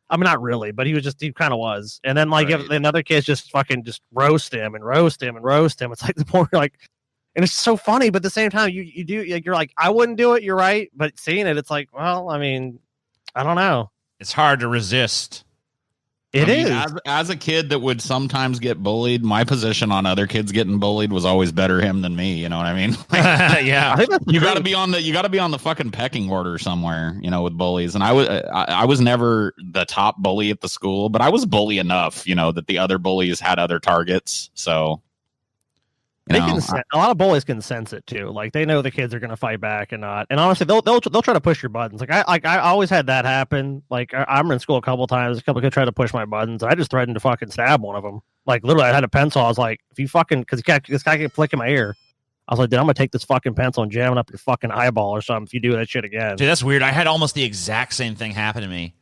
I mean, not really, but he kind of was. And then if another kid's just fucking just roast him and roast him and roast him. It's like the more and it's so funny, but at the same time, you do you're like, I wouldn't do it. You're right, but seeing it, it's like, well, I mean, I don't know. It's hard to resist. It is. As a kid that would sometimes get bullied, my position on other kids getting bullied was always better him than me. You know what I mean? Yeah. I think you got to be on the fucking pecking order somewhere, with bullies. And I was never the top bully at the school, but I was bully enough, that the other bullies had other targets. So a lot of bullies can sense it too. They know the kids are going to fight back and not. And honestly, they'll try to push your buttons. I always had that happen. I'm in school a couple times. A couple kids tried to push my buttons. I just threatened to fucking stab one of them. Literally, I had a pencil. I was like, if you fucking, because this guy kept flicking my ear. I was like, dude, I'm gonna take this fucking pencil and jam it up your fucking eyeball or something if you do that shit again. Dude, that's weird. I had almost the exact same thing happen to me.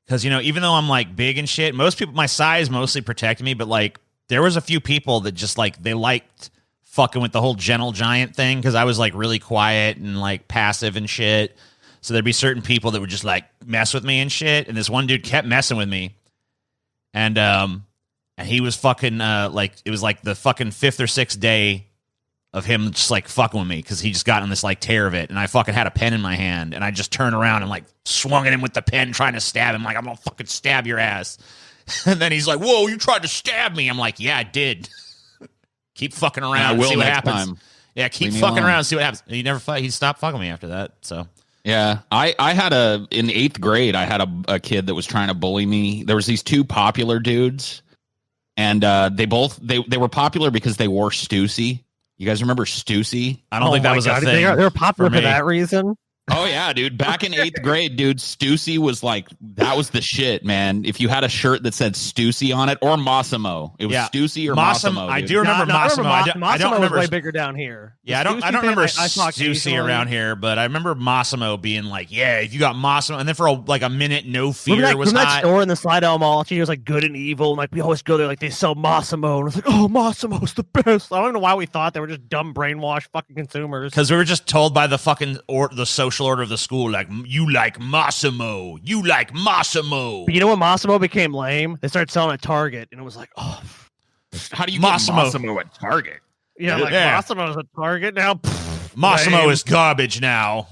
Because even though I'm big and shit, most people, my size mostly protected me. But there was a few people that just they liked fucking with the whole gentle giant thing because I was really quiet and passive and shit. So there'd be certain people that would just mess with me and shit. And this one dude kept messing with me. And he was fucking it was the fucking 5th or 6th day of him just fucking with me because he just got on this tear of it. And I fucking had a pen in my hand and I just turned around and swung at him with the pen trying to stab him. I'm gonna fucking stab your ass. And then he's like, whoa, you tried to stab me. I'm like, yeah, I did. Keep fucking around and see what happens. Time. Yeah, keep Leave me fucking alone. around, see what happens. He never he stopped fucking me after that. So Yeah, I had in 8th grade, I had a kid that was trying to bully me. There was these two popular dudes, and they were popular because they wore Stussy. You guys remember Stussy? I don't think that was a thing. They're popular for me. that reason. Oh yeah, dude. Back in 8th grade, dude, Stussy was like, that was the shit, man. If you had a shirt that said Stussy on it, or Massimo, it was Stussy or Massimo. I dude. do remember Massimo. I don't Massimo remember. was way bigger down here. Yeah, I don't remember Stussy around here, but I remember Massimo being like, yeah, if you got Massimo, and then for a minute, No Fear was that hot. store in the Slidell Mall. She was like Good and Evil, and like we always go there, like they sell Massimo, and it's like, oh, Massimo's the best. I don't know why we thought they were just dumb, brainwashed fucking consumers. Because we were just told by the fucking the social order of the school, like, you like Massimo, you like Massimo. But you know when Massimo became lame? They started selling at Target, and it was like, oh, How do you Massimo. get Massimo at Target? yeah, like Yeah. Massimo's at Target now. Massimo lame. is garbage now.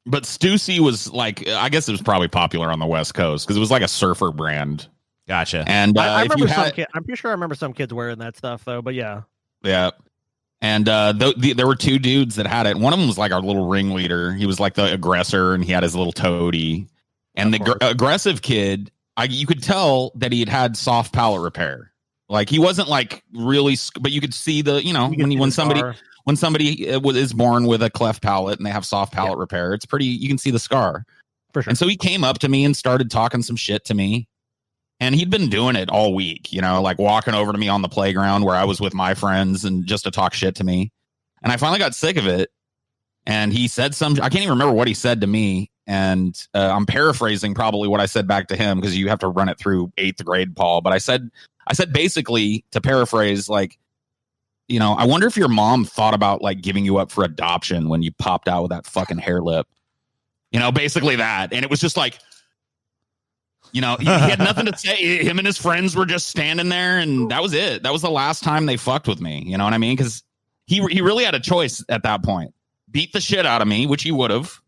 But Stussy was like, I guess it was probably popular on the West Coast because it was like a surfer brand. Gotcha. And I if you remember had, I'm pretty sure I remember some kids wearing that stuff though. But yeah, yeah. And there were two dudes that had it. One of them was like our little ringleader. He was like the aggressor, and he had his little toady. And the aggressive kid, you could tell that he had soft palate repair. Like he wasn't like really, but you could see when somebody is born with a cleft palate and they have soft palate repair, it's pretty. You can see the scar. for sure. And so he came up to me and started talking some shit to me. And he'd been doing it all week, like walking over to me on the playground where I was with my friends and just to talk shit to me. And I finally got sick of it. And he said I can't even remember what he said to me. And I'm paraphrasing probably what I said back to him because you have to run it through 8th grade, Paul. But I said basically, to paraphrase, like, I wonder if your mom thought about like giving you up for adoption when you popped out with that fucking hair lip. Basically that. And it was just like, he had nothing to say. Him and his friends were just standing there, and that was it. That was the last time they fucked with me. You know what I mean? Because he really had a choice at that point: beat the shit out of me, which he would have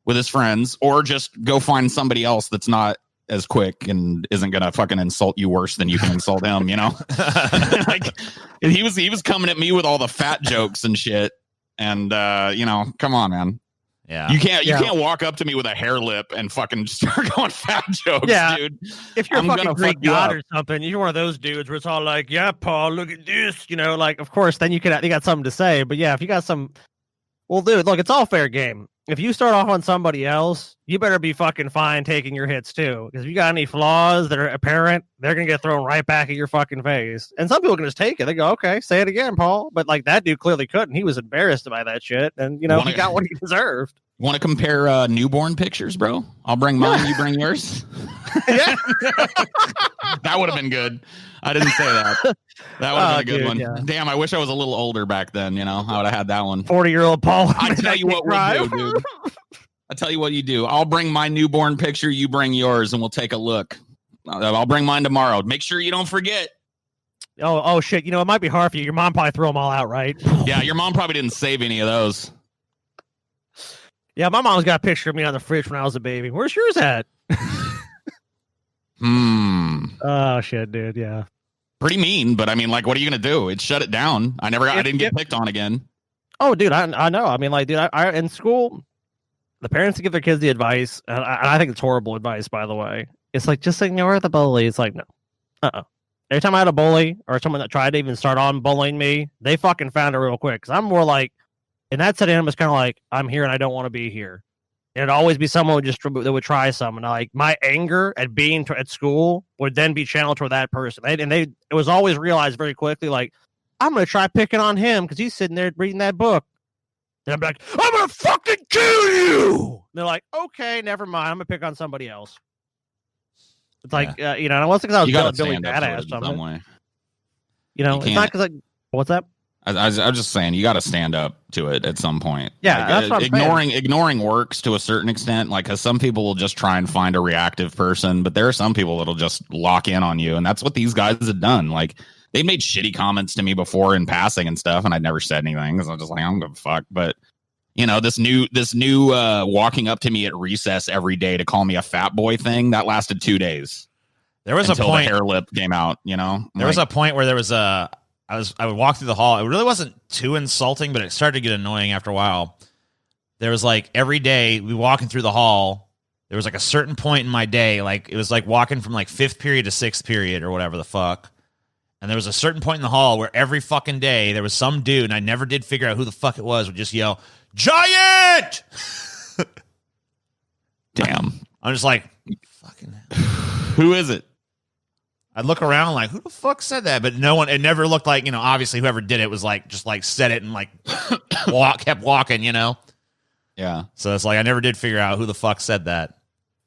with his friends, or just go find somebody else that's not as quick and isn't gonna fucking insult you worse than you can insult him. Like he was coming at me with all the fat jokes and shit, and come on, man. Yeah, you can't walk up to me with a hair lip and fucking start going fat jokes, dude. If you're I'm fucking gonna Greek fuck you god up. or something, you're one of those dudes where it's all like, yeah, Paul, look at this, like, of course, then you got something to say. But yeah, if you got some, well, dude, look, it's all fair game. If you start off on somebody else, you better be fucking fine taking your hits too. Because if you got any flaws that are apparent, they're gonna get thrown right back at your fucking face. And some people can just take it. They go, okay, say it again, Paul. But like that dude clearly couldn't. He was embarrassed by that shit, and he got what he deserved. Want to compare newborn pictures, bro? I'll bring mine. You bring yours. Yeah. That would have been good. I didn't say that. That would have been a good one. Yeah. Damn, I wish I was a little older back then. I would have had that one. 40-year-old Paul. I tell you what we'll do, dude. I tell you what you do. I'll bring my newborn picture. You bring yours, and we'll take a look. I'll bring mine tomorrow. Make sure you don't forget. Oh shit! It might be hard for you. Your mom probably threw them all out, right? Yeah, your mom probably didn't save any of those. Yeah, my mom's got a picture of me on the fridge when I was a baby. Where's yours at? Oh shit, dude. Yeah. Pretty mean, but I mean, like, what are you gonna do? It shut it down. I didn't get picked on again. Oh, dude, I know. I mean, like, dude, I in school, the parents give their kids the advice, and I think it's horrible advice, by the way. It's like, just ignore the bully. It's like, no. Every time I had a bully or someone that tried to even start on bullying me, they fucking found it real quick. Because I'm more like, in that setting, I'm just kind of like, I'm here and I don't want to be here. And it'd always be someone that would try something. Like, my anger at being at school would then be channeled toward that person. It was always realized very quickly, like, I'm going to try picking on him because he's sitting there reading that book. And I'm like, I'm going to fucking kill you. And they're like, okay, never mind. I'm going to pick on somebody else. It's like, and it wasn't because I was Billy Badass or something. Some way. It's not because what's that? I was just saying, you got to stand up to it at some point. Yeah, that's what I'm saying. Ignoring works to a certain extent, like, because some people will just try and find a reactive person, but there are some people that'll just lock in on you, and that's what these guys have done. Like, they made shitty comments to me before in passing and stuff, and I'd never said anything because I was just like, I don't give a fuck. But this new walking up to me at recess every day to call me a fat boy thing that lasted 2 days. There was until a point the hair lip came out. There was a point where there was a I would walk through the hall. It really wasn't too insulting, but it started to get annoying after a while. There was like every day we walking through the hall, there was like a certain point in my day, like it was like walking from like 5th period to 6th period or whatever the fuck. And there was a certain point in the hall where every fucking day there was some dude, and I never did figure out who the fuck it was, would just yell, "Giant!" Damn. I'm just like, fucking Who is it? I'd look around like, who the fuck said that? But no one, it never looked like, obviously whoever did it was like, just like said it and like kept walking, Yeah. So it's like, I never did figure out who the fuck said that.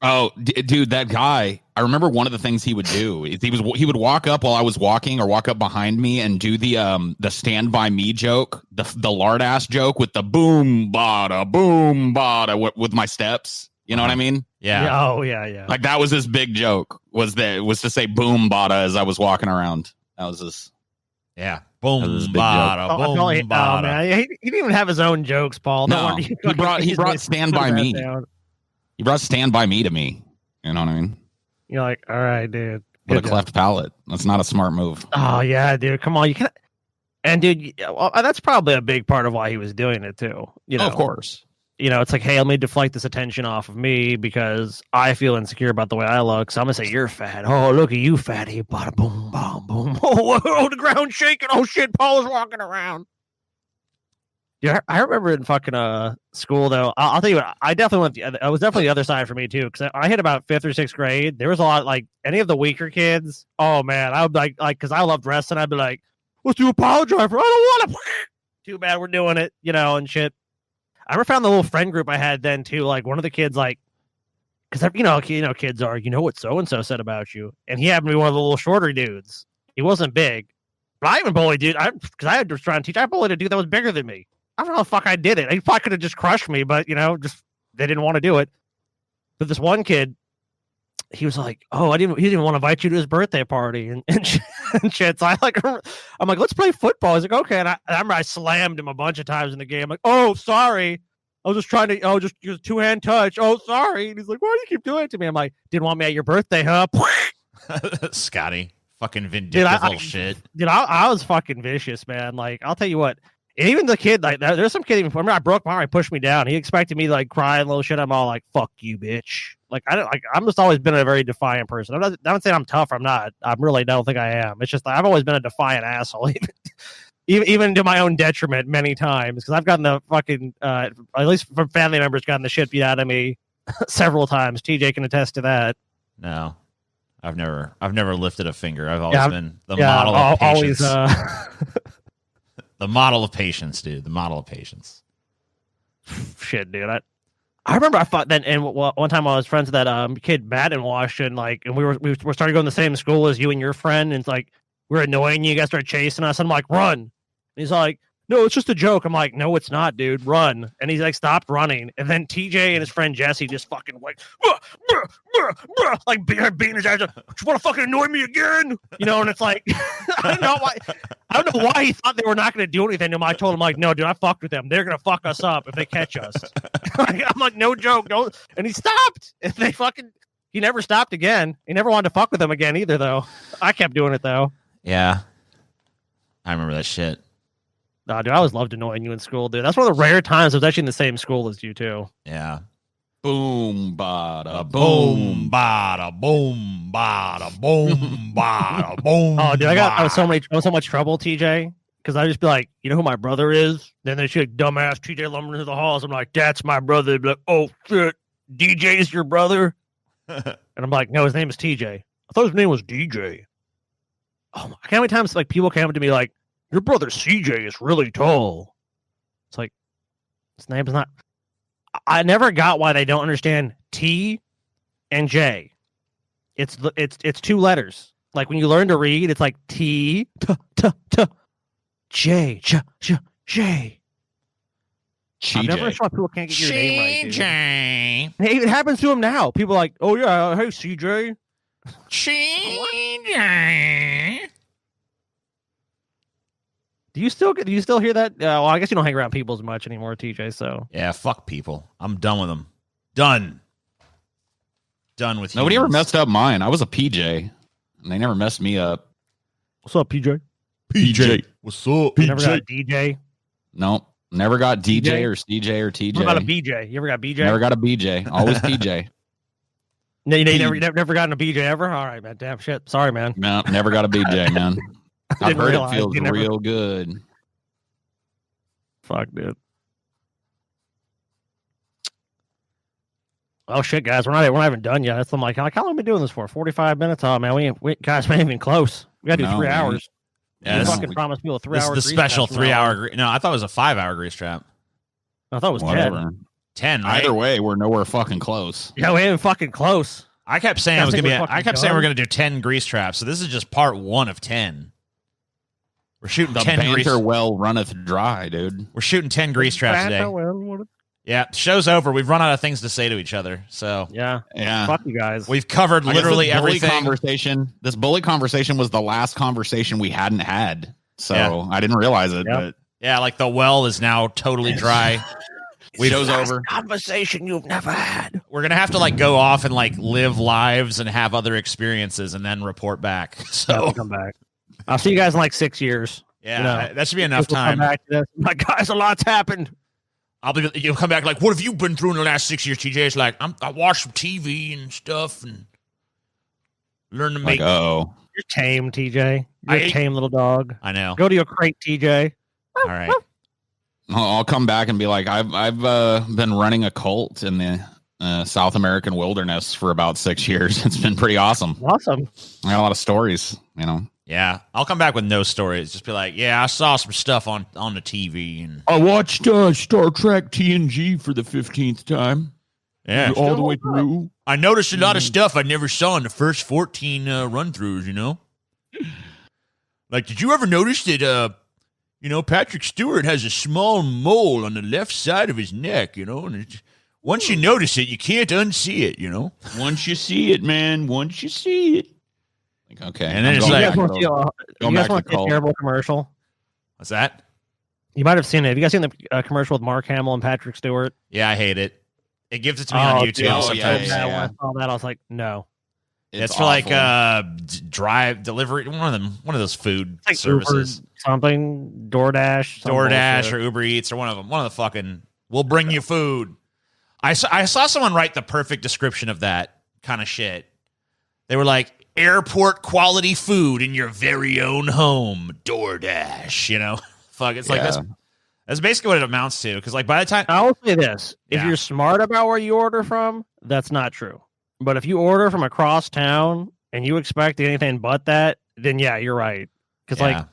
Oh, dude, that guy. I remember one of the things he would do is he would walk up while I was walking or walk up behind me and do the Stand By Me joke, the lard ass joke with the boom bada with my steps. You know what I mean? Yeah. Oh yeah. Like that was his big joke was to say boom bada as I was walking around. That was his. Yeah. Boom That was his big bada. Oh, Boom bada. man. He didn't even have his own jokes, Paul. No, He he brought Stand By Me. Down. He brought Stand By Me to me. You know what I mean? You're like, all right, dude. With a Good cleft palate. That's not a smart move. Oh yeah, dude. Come on, you can. And dude, well, that's probably a big part of why he was doing it too. Of course. It's like, hey, let me deflect this attention off of me because I feel insecure about the way I look. So I'm gonna say you're fat. Oh, look at you, fatty. Bada boom, boom, boom. Oh, the ground's shaking. Oh shit, Paul is walking around. Yeah, I remember in fucking school though. I'll tell you what. I definitely went. I was definitely the other side for me too because I hit about 5th or 6th grade. There was a lot like any of the weaker kids. Oh man, I would like because I loved wrestling. I'd be like, let's do a power driver. I don't want to. Too bad we're doing it, and shit. I ever found the little friend group I had then too. Like one of the kids, like, because kids are, what so and so said about you, and he happened to be one of the little shorter dudes. He wasn't big, but I even bullied dude. Because I had to try and teach. I bullied a dude that was bigger than me. I don't know how the fuck I did it. He probably could have just crushed me, but just they didn't want to do it. But this one kid, he was like, "Oh, he didn't want to invite you to his birthday party and shit." So I'm like, "Let's play football." He's like, "Okay." And I remember I slammed him a bunch of times in the game. I'm like, "Oh, sorry. I was just trying to, just 2-hand touch. Oh, sorry." And he's like, "Why do you keep doing it to me?" I'm like, "Didn't want me at your birthday, huh?" Scotty, fucking vindictive little shit. Dude, I was fucking vicious, man. Like, I'll tell you what. And even the kid, like, there's some kid. Remember, I broke my arm. He pushed me down. He expected me to like cry and little shit. I'm all like, "Fuck you, bitch." Like, I'm just always been a very defiant person. I'm not saying I'm tough. I'm not. I really don't think I am. It's just I've always been a defiant asshole, even to my own detriment many times. Because I've gotten the fucking, at least from family members, gotten the shit beat out of me several times. TJ can attest to that. No, I've never lifted a finger. I've always been the model of patience. The model of patience, dude. The model of patience. Shit, dude. I remember I fought then, and one time I was friends with that kid Matt in Washington, like, and we were starting to go in the same school as you and your friend, and it's like we're annoying you. You guys start chasing us. And I'm like, "Run!" And he's like, "No, it's just a joke." I'm like, "No, it's not, dude. Run!" And he's like, "Stopped running." And then TJ and his friend Jesse just fucking like, like beating his ass. "You want to fucking annoy me again?" And it's like, I don't know why he thought they were not going to do anything. And I told him, like, "No, dude, I fucked with them. They're going to fuck us up if they catch us." I'm like, "No joke, don't." And he stopped. And he never stopped again. He never wanted to fuck with them again either, though. I kept doing it though. Yeah, I remember that shit. Nah, dude, I always loved annoying you in school, dude. That's one of the rare times I was actually in the same school as you too. Yeah. Boom, bada, Boom, bada, boom, bada, boom, bada, boom. Oh, dude, I was so much trouble, TJ, because I'd just be like, "You know who my brother is?" Then they should dumbass TJ lumbering through the halls. I'm like, "That's my brother." They'd be like, "Oh shit, DJ's your brother?" And I'm like, "No, his name is TJ. I thought his name was DJ." Oh, how many times like people came up to me like, "Your brother CJ is really tall." It's like, his name's not. I never got why they don't understand T and J. It's 2 letters. Like when you learn to read, it's like T T T T J J J J. I've never understood why people can't get your name right. CJ. Hey, it happens to him now. People are like, "Oh yeah, hey CJ." CJ. Do you still hear that? Well, I guess you don't hang around people as much anymore, TJ. So Yeah, fuck people. I'm done with them. Done with Nobody humans. ever messed up mine. I was a PJ, and they never messed me up. what's up, PJ? PJ. What's up? You never got a DJ? Nope. Never got DJ DJ? or CJ or TJ. What about a BJ? You ever got BJ? Never got a BJ. Always PJ. No, you never gotten a BJ ever? All right, man. Damn shit. Sorry, man. No, never got a BJ, man. I've heard it feels you never- real good. Fuck, dude. Oh shit, guys, we're not even done yet. I'm like, how long have we been doing this for? 45 minutes? Oh man, we guys, we ain't even close. We gotta do 3 hours. Yeah, we this, fucking promised people 3 this hours. is the special 3 hour. No, I thought it was a 5 hour grease trap. I thought it was Whatever. 10. Right? Either way, we're nowhere fucking close. Yeah, we ain't fucking close. I kept saying Guys, I we're gonna do 10 grease traps. So this is just part 1 of 10. We're shooting The 10 grease. banter well runneth dry, dude. We're shooting 10 grease traps today. Yeah, show's over. We've run out of things to say to each other. So Yeah. Yeah. Fuck you guys. we've covered I guess literally this bully everything. This bully conversation was the last conversation we hadn't had. So Yeah. I didn't realize it, Yep. but Yeah, like the well is now totally dry. show's over. Conversation you've never had. We're gonna have to like go off and like live lives and have other experiences and then report back. So Come back. I'll see you guys in like 6 years. yeah, You know, that should be enough We'll come time. back to this. My guys, a lot's happened. You'll come back like, what have you been through in the last 6 years, TJ? It's like I watched some TV and stuff and learned to make. oh, You're tame, TJ. You're I a hate- tame little dog. I know. Go to your crate, TJ. All right. I'll come back and be like, I've been running a cult in the South American wilderness for about 6 years. It's been pretty awesome. Awesome. I got a lot of stories, you know. Yeah, I'll come back with no stories. Just be like, yeah, I saw some stuff on the TV and I watched Star Trek TNG for the 15th time. yeah, All the way through. I noticed a lot of stuff I never saw in the first 14 run-throughs, you know? Like, did you ever notice that, Patrick Stewart has a small mole on the left side of his neck, and once you notice it, you can't unsee it, Once you see it, man. Once you see it. Like, okay. And then I'm it's going like- back You guys to- want to see going back to a cult. terrible commercial? What's that? You might have seen it. Have you guys seen the commercial with Mark Hamill and Patrick Stewart? Yeah, I hate it. It gives it to me on YouTube dude, Oh, yeah, sometimes. yeah, When I saw that, I was like, no. It's for like awful. drive delivery, one of those food Like services. Uber something, DoorDash. some DoorDash bullshit. or Uber Eats or one of the fucking we'll bring you food. I saw someone write the perfect description of that kind of shit. They were like, airport quality food in your very own home, DoorDash, fuck, it's like that's basically what it amounts to, because like by the time I will say this: if Yeah. you're smart about where you order from, that's not true. But if you order from across town and you expect anything but that, then yeah, you're right. Because like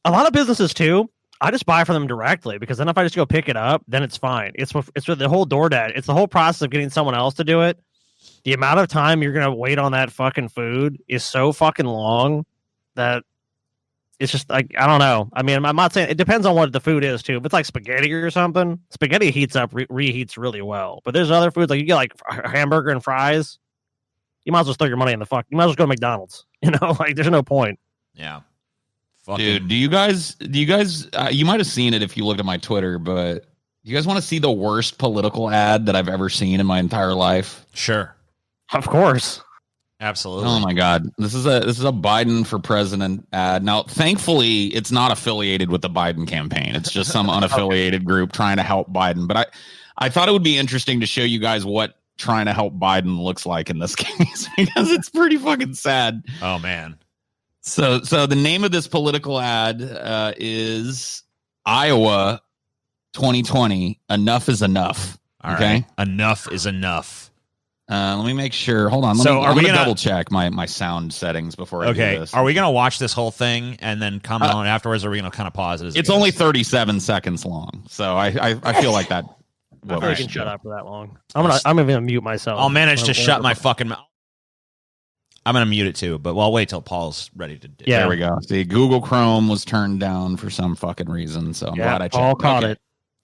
a lot of businesses too, I just buy from them directly, because then if I just go pick it up, then it's fine. It's with the whole DoorDash. It's the whole process of getting someone else to do it. The amount of time you're gonna wait on that fucking food is so fucking long that it's just like, I don't know. I mean, I'm not saying, it depends on what the food is too. If it's like spaghetti or something, spaghetti heats up, reheats really well. But there's other foods, like you get like a hamburger and fries, you might as well throw your money in the fuck. You might as well go to McDonald's. Like there's no point. yeah, fucking, Dude, do you guys you might have seen it if you looked at my Twitter, but you guys want to see the worst political ad that I've ever seen in my entire life? sure, Of course. absolutely. Oh my god. This is a Biden for president ad. Now, thankfully, it's not affiliated with the Biden campaign. It's just some unaffiliated group trying to help Biden, but I thought it would be interesting to show you guys what trying to help Biden looks like in this case, because it's pretty fucking sad. Oh man, So the name of this political ad is Iowa 2020. Enough is enough. all Okay. right, enough is enough. Let me make sure. Hold on. So I'm are we gonna gonna- double check my sound settings before I do Okay, this. are we gonna watch this whole thing and then comment on it afterwards, or are we gonna kind of pause it? As it It's goes? only 37 seconds long, so I feel like that. I feel like you can shut up for that long. I'm gonna mute myself. I'll manage to Whatever. shut my fucking mouth. I'm gonna mute it too, but I'll wait till Paul's ready to. Yeah. There we go. See, Google Chrome was turned down for some fucking reason, so I'm Yeah, glad I checked. Paul caught Okay. it.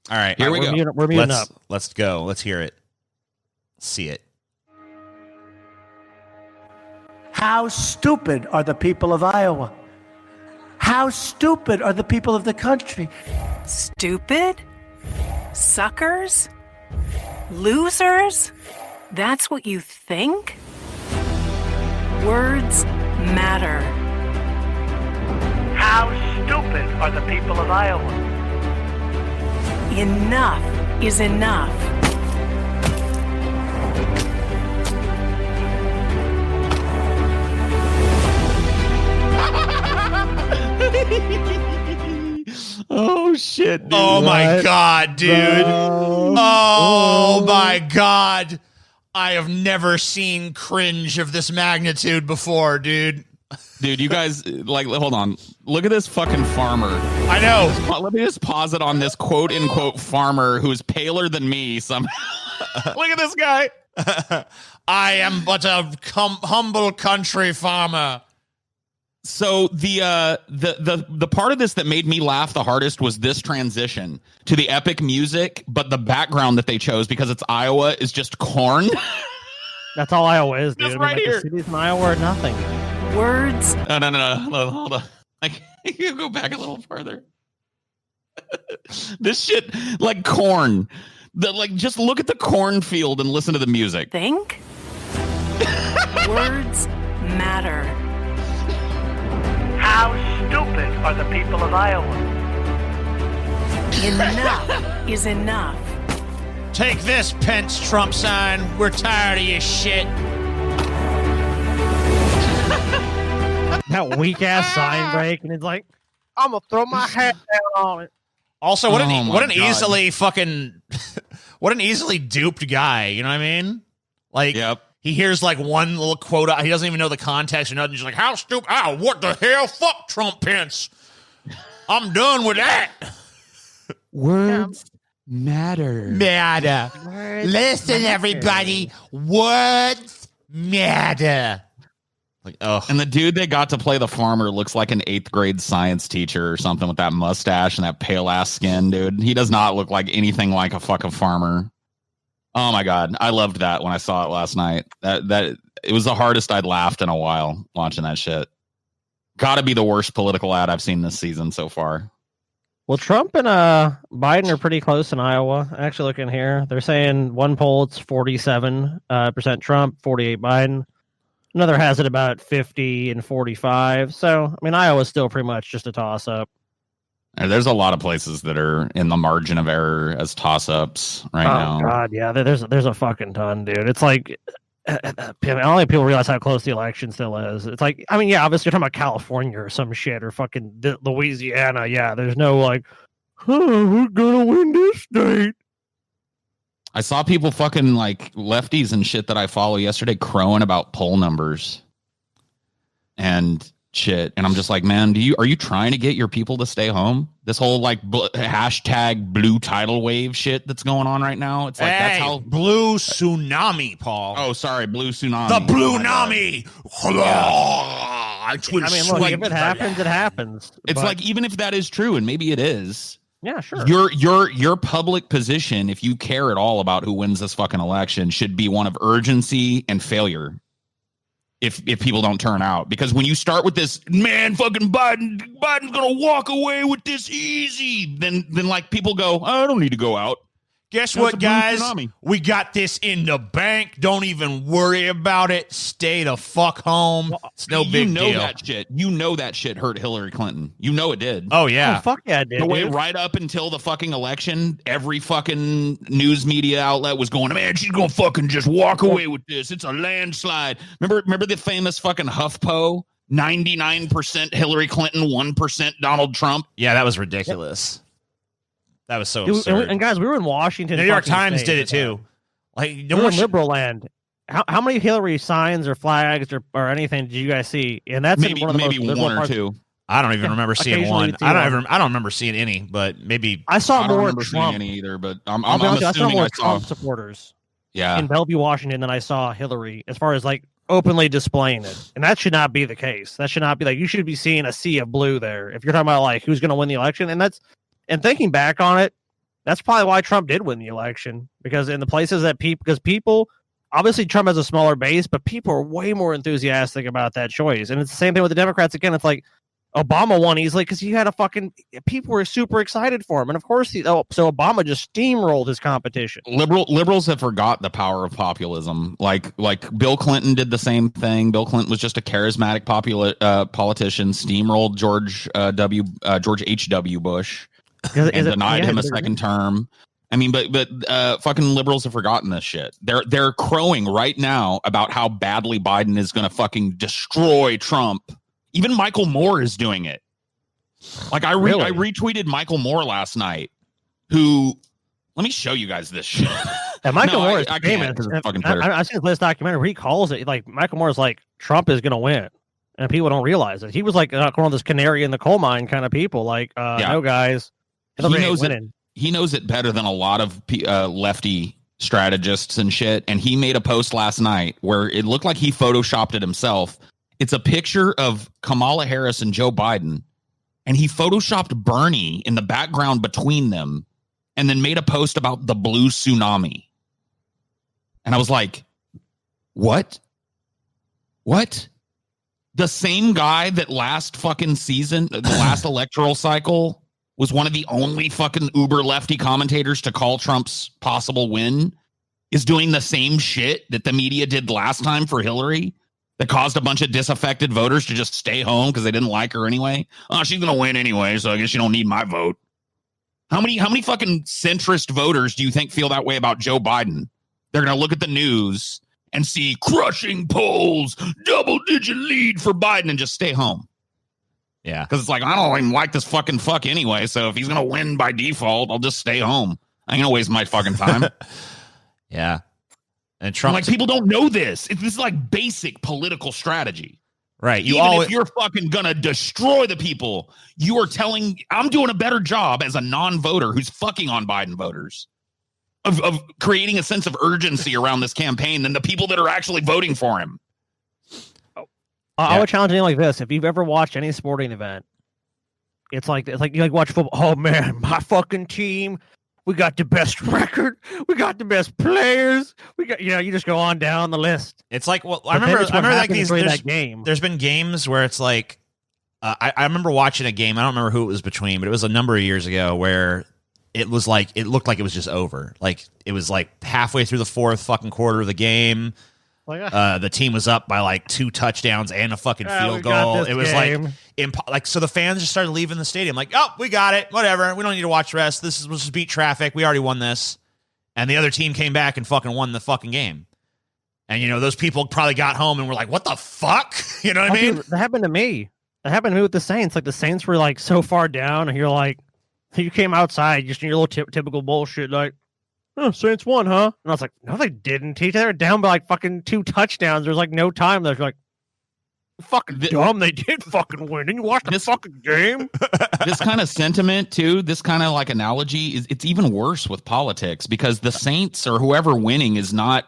All right, Here we go. We're muting up. Let's go. Let's hear it. See it. How stupid are the people of Iowa? How stupid are the people of the country? Stupid? Suckers? Losers? That's what you think? Words matter. How How stupid are the people of Iowa? Enough is enough. Oh shit, dude. Oh my god, dude. Oh my god. I have never seen cringe of this magnitude before, dude. Dude, you guys, like, hold on. Look at this fucking farmer. I know. Let me just pause it on this quote unquote farmer who's paler than me somehow. Look at this guy. I am but a humble country farmer. So the part of this that made me laugh the hardest was this transition to the epic music, but the background that they chose, because it's Iowa, is just corn. That's all Iowa is, dude. That's right here. The cities in Iowa are nothing. Words No. Hold on. You go back a little further. This shit, like corn. Just look at the cornfield and listen to the music. think. Words matter. How stupid are the people of Iowa? Enough is enough. Take this, Pence Trump sign. We're tired of your shit. That weak ass sign break, and it's like, I'm gonna throw my hat down on it. Also, what Oh an my what an God. easily fucking what an easily duped guy. You know what I mean? Like, Yep. he hears like one little quote. He doesn't even know the context or nothing. He's like, "How stupid? Oh, what the hell? Fuck Trump, Pence. I'm done with that." Words matter. Matter. Listen, everybody. Words matter. Like, oh, And the dude they got to play the farmer looks like an 8th grade science teacher or something with that mustache and that pale ass skin, dude. He does not look like anything like a fucking farmer. Oh my god, I loved that when I saw it last night. That it was the hardest I'd laughed in a while watching that shit. Got to be the worst political ad I've seen this season so far. Well, Trump and Biden are pretty close in Iowa. Actually, looking here, they're saying one poll it's 47% Trump, 48 Biden. Another has it about 50 and 45. So, I mean, Iowa's still pretty much just a toss up. And there's a lot of places that are in the margin of error as toss-ups right now. Oh God, yeah, there's a fucking ton, dude. It's like I don't think people realize how close the election still is. It's like, I mean, yeah, obviously you're talking about California or some shit or fucking Louisiana. Yeah, there's no like, we're gonna win this state. I saw people fucking like lefties and shit that I follow yesterday crowing about poll numbers and shit. And I'm just like, man, are you trying to get your people to stay home? This whole like hashtag blue tidal wave shit that's going on right now. It's like, that's how blue tsunami, Paul. Oh, sorry. Blue tsunami. The blue Oh my God. nami. I mean, look, if it happens, it happens. It's But, like, even if that is true, and maybe it is, yeah, sure. your public position, if you care at all about who wins this fucking election, should be one of urgency and failure. If people don't turn out, because when you start with this, man, fucking Biden's gonna walk away with this easy, then like people go, I don't need to go out. Guess That's a what, blue guys? tsunami. We got this in the bank. Don't even worry about it. Stay the fuck home. It's no big deal. That shit. You know that shit hurt Hillary Clinton. You know it did. Oh yeah. Oh, fuck yeah, it did, The way dude. right up until the fucking election, every fucking news media outlet was going, man, she's gonna fucking just walk away with this. It's a landslide. Remember the famous fucking HuffPo? 99% Hillary Clinton, 1% Donald Trump. Yeah, that was ridiculous. That was so Dude, absurd. and guys, we were in Washington. New York fucking Times State. did it too. Like, We no were more in liberal land. How many Hillary signs or flags or anything did you guys see? And that's in Maybe one of the most maybe liberal one or parts. two. I don't even remember seeing occasionally one. you'd see I one. don't remember seeing any, but maybe I saw I don't more remember seeing Trump. any either, but I'm I'll be honest, I saw assuming more I saw. Trump supporters Yeah. in Bellevue, Washington, than I saw Hillary. As far as like openly displaying it, and that should not be the case. That should not be like, you should be seeing a sea of blue there if you're talking about like who's going to win the election. And thinking back on it, that's probably why Trump did win the election, because in the places that people, obviously Trump has a smaller base, but people are way more enthusiastic about that choice. And it's the same thing with the Democrats. Again, it's like, Obama won easily because he had people were super excited for him, and of course, so Obama just steamrolled his competition. Liberals have forgot the power of populism. Like Bill Clinton did the same thing. Bill Clinton was just a charismatic politician, steamrolled George H.W. Bush, and denied him a second term. I mean, but fucking liberals have forgotten this shit. They're crowing right now about how badly Biden is going to fucking destroy Trump. Even Michael Moore is doing it. Like I retweeted Michael Moore last night. Who? Let me show you guys this shit. And Michael Moore is famous. I've seen this documentary where he calls it like Michael Moore is like Trump is going to win, and people don't realize it. He was like one of those canary in the coal mine kind of people. Like, no guys, he knows it better than a lot of lefty strategists and shit. And he made a post last night where it looked like he photoshopped it himself. It's a picture of Kamala Harris and Joe Biden, and he photoshopped Bernie in the background between them, and then made a post about the blue tsunami. And I was like, what? The same guy that last fucking season, the last electoral cycle, was one of the only fucking uber lefty commentators to call Trump's possible win, is doing the same shit that the media did last time for Hillary, that caused a bunch of disaffected voters to just stay home because they didn't like her anyway. Oh, she's going to win anyway, so I guess you don't need my vote. How many fucking centrist voters do you think feel that way about Joe Biden? They're going to look at the news and see crushing polls, double-digit lead for Biden, and just stay home. Yeah. Because it's like, I don't even like this fucking fuck anyway, so if he's going to win by default, I'll just stay home. I ain't going to waste my fucking time. Yeah. And Trump, like, people don't know this. This is like basic political strategy. Right. If you're fucking gonna destroy the people, you are telling I'm doing a better job as a non-voter who's fucking on Biden voters of creating a sense of urgency around this campaign than the people that are actually voting for him. I would challenge you like this. If you've ever watched any sporting event, it's like you watch football. Oh man, my fucking team. We got the best record. We got the best players. We got, you just go on down the list. It's like, well, I remember like there's been games where it's like, I remember watching a game. I don't remember who it was between, but it was a number of years ago where it was like, it looked like it was just over. Like it was like halfway through the fourth fucking quarter of the game. The team was up by like 2 touchdowns and a fucking field goal. It was like so the fans just started leaving the stadium. Like, oh, we got it. Whatever. We don't need to watch the rest. Let's just beat traffic. We already won this. And the other team came back and fucking won the fucking game. And those people probably got home and were like, "What the fuck?" You know what I mean? That happened to me. That happened to me with the Saints. Like the Saints were like so far down, and you're like, you came outside just in your little typical bullshit, like. Oh, Saints won, huh? And I was like, no, they didn't. They were down by like fucking 2 touchdowns. There's like no time. They're like, fucking dumb. They did fucking win. Didn't you watch the fucking game? This kind of sentiment, too, this kind of like analogy, it's even worse with politics because the Saints or whoever winning is not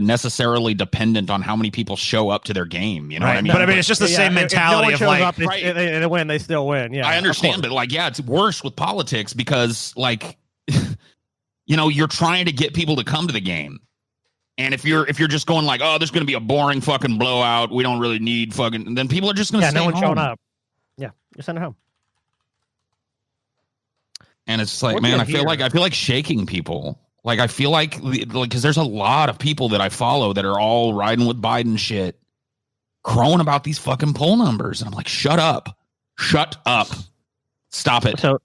necessarily dependent on how many people show up to their game. You know what I mean? But I mean, it's just the same mentality if no one shows of up, like, they win, they still win. Yeah, I understand, but like, it's worse with politics because like. You're trying to get people to come to the game. And if you're just going like, oh, there's going to be a boring fucking blowout, we don't really need fucking, then people are just going to stay home. No one showing up. Yeah, you're sending home. And it's just like, man, I feel like shaking people. Like I feel like because there's a lot of people that I follow that are all riding with Biden shit, crowing about these fucking poll numbers, and I'm like, shut up, stop it. So.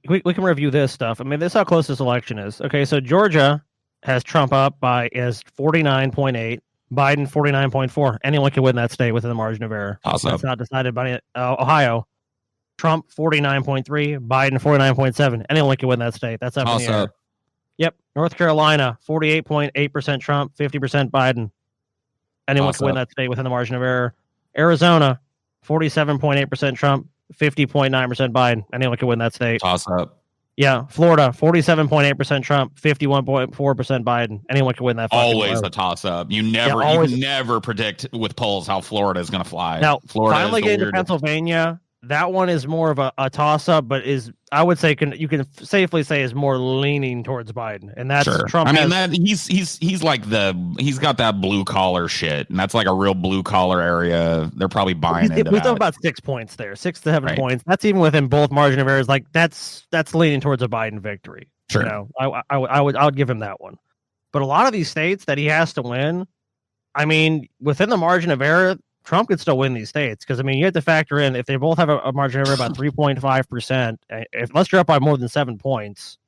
We can review this stuff. I mean, this is how close this election is. Okay, so Georgia has Trump up is 49.8, Biden 49.4. Anyone can win that state within the margin of error. Awesome. That's not decided by Ohio. Trump 49.3, Biden 49.7. Anyone can win that state. That's up in the air. Yep. North Carolina 48.8% Trump, 50% Biden. Anyone can win that state within the margin of error. Arizona 47.8% Trump, 50.9% Biden. Anyone can win that state. Toss up. Yeah. Florida, 47.8% Trump, 51.4% Biden. Anyone can win that. Always a toss up. You never predict with polls how Florida is going to fly. Now, Florida finally getting to Pennsylvania, that one is more of a toss up, but I would say you can safely say is more leaning towards Biden, and that's Sure. Trump. I mean that he's like he's got that blue collar shit, and that's like a real blue collar area. They're probably buying into We're that. talking about 6 points there, 6 to 7 Right. points. That's even within both margin of errors. Like that's leaning towards a Biden victory. Sure. You know, I would give him that one. But a lot of these states that he has to win, I mean, within the margin of error, Trump could still win these states because I mean you have to factor in if they both have a margin of error about 3.5%. Unless you're up by more than 7 points,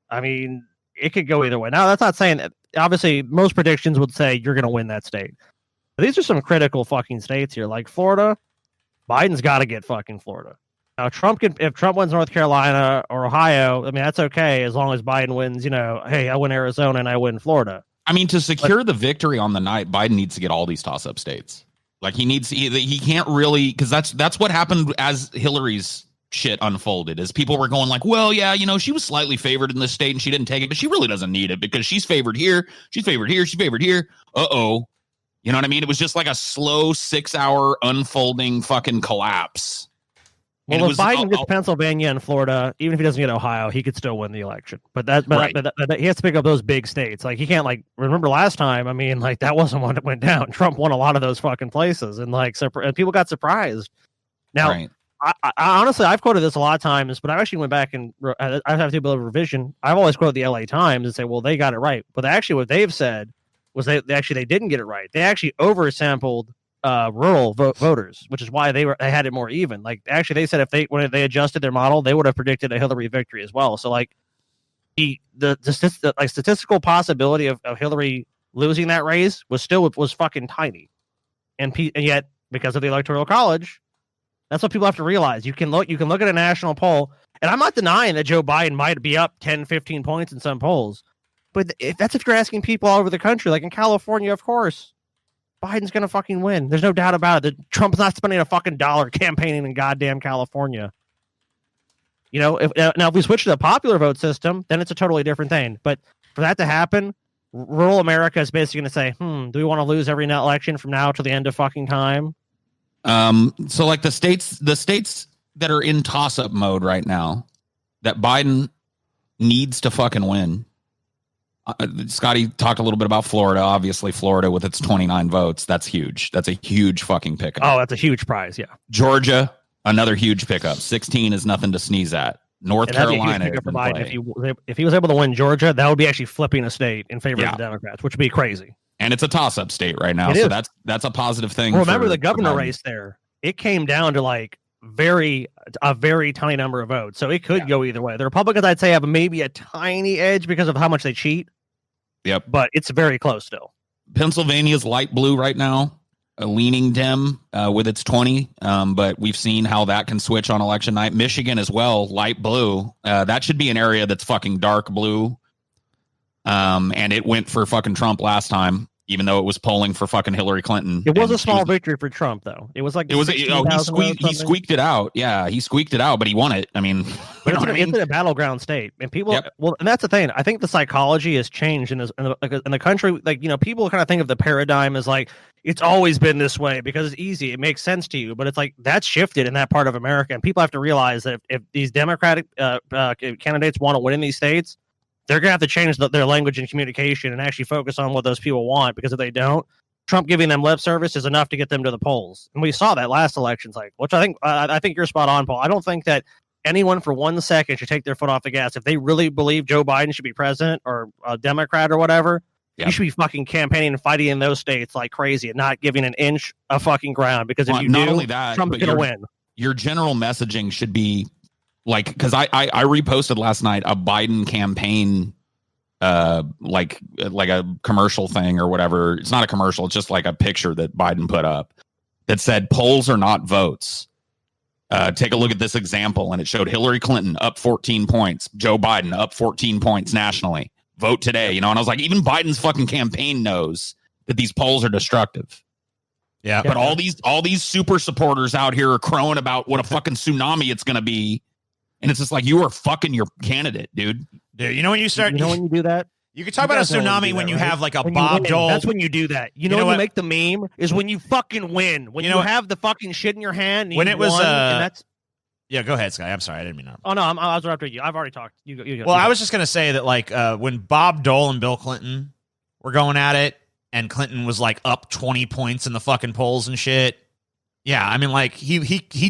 I mean it could go either way. Now that's not saying that. Obviously, most predictions would say you're going to win that state. But these are some critical fucking states here, like Florida. Biden's got to get fucking Florida. Now if Trump wins North Carolina or Ohio, I mean that's okay as long as Biden wins. You know, hey, I win Arizona and I win Florida. I mean, to secure the victory on the night, Biden needs to get all these toss-up states. Like he can't really, because that's what happened as Hillary's shit unfolded. Is people were going like, well, yeah, you know, she was slightly favored in this state and she didn't take it, but she really doesn't need it because she's favored here, she's favored here, she's favored here. Uh-oh. You know what I mean? It was just like a slow 6-hour unfolding fucking collapse. Well, if Biden gets Pennsylvania and Florida, even if he doesn't get Ohio, he could still win the election. But he has to pick up those big states. Like he can't remember last time. I mean, like that wasn't one that went down. Trump won a lot of those fucking places, and and people got surprised. Now, right. I honestly, I've quoted this a lot of times, but I actually went back and I have to do a bit of revision. I've always quoted the LA Times and say, well, they got it right. But actually, what they've said was they didn't get it right. They actually oversampled rural voters, which is why they had it more even. Like actually, they said when they adjusted their model, they would have predicted a Hillary victory as well. So like the statistical possibility of Hillary losing that race was fucking tiny, and yet because of the Electoral College, that's what people have to realize. You can look at a national poll, and I'm not denying that Joe Biden might be up 10, 15 points in some polls, but if you're asking people all over the country, like in California, of course. Biden's gonna fucking win. There's no doubt about it. Trump's not spending a fucking dollar campaigning in goddamn California. You know, if we switch to the popular vote system, then it's a totally different thing. But for that to happen, rural America is basically gonna say, do we want to lose every election from now to the end of fucking time? So like the states that are in toss-up mode right now, that Biden needs to fucking win. Scotty talked a little bit about Florida. Obviously, Florida with its 29 votes, that's huge. That's a huge fucking pickup. Oh, that's a huge prize, yeah. Georgia, another huge pickup. 16 is nothing to sneeze at. North Carolina. If he was able to win Georgia, that would be actually flipping a state in favor of the Democrats, which would be crazy. And it's a toss-up state right now, so that's a positive thing. Well, remember the governor race there? It came down to like a very tiny number of votes, so it could go either way. The Republicans, I'd say, have maybe a tiny edge because of how much they cheat. Yep. But it's very close still. Pennsylvania's light blue right now, leaning Dem with its 20. But we've seen how that can switch on election night. Michigan as well, light blue. That should be an area that's fucking dark blue. And it went for fucking Trump last time, even though it was polling for fucking Hillary Clinton. It was a small victory for Trump, though. It was like he squeaked it out. Yeah, he squeaked it out, but he won it. I mean, it's in a battleground state, and people. Yep. Well, and that's the thing. I think the psychology has changed in the country. Like people kind of think of the paradigm as like it's always been this way because it's easy. It makes sense to you, but it's like that's shifted in that part of America, and people have to realize that if these Democratic candidates want to win in these states, they're going to have to change their language and communication and actually focus on what those people want, because if they don't, Trump giving them lip service is enough to get them to the polls. And we saw that last election cycle, which I think you're spot on, Paul. I don't think that anyone for 1 second should take their foot off the gas. If they really believe Joe Biden should be president or a Democrat or whatever, you should be fucking campaigning and fighting in those states like crazy and not giving an inch of fucking ground, because if you not do, only that, Trump's going to win. Your general messaging should be like, because I reposted last night a Biden campaign like a commercial thing or whatever. It's not a commercial, it's just like a picture that Biden put up that said polls are not votes. Take a look at this example, and it showed Hillary Clinton up 14 points, Joe Biden up 14 points nationally. Vote today, you know. And I was like, even Biden's fucking campaign knows that these polls are destructive. Yeah. But all these super supporters out here are crowing about what a fucking tsunami it's going to be. And it's just like, you are fucking your candidate, dude. Dude, you know when you start... You know when you do that? You can talk about a guys know when you tsunami do when that, you right? have like a When you Bob win. Dole. That's when you do that. You know know when what? you make the meme is when you fucking win. When You you, know what? have the fucking shit in your hand. And When you it was, won, and that's. Yeah, go ahead, Sky. I'm sorry, I didn't mean to. Oh no, I was after you. I've already talked. You go. Well, I was just gonna say that like when Bob Dole and Bill Clinton were going at it, and Clinton was like up 20 points in the fucking polls and shit. Yeah, I mean, like he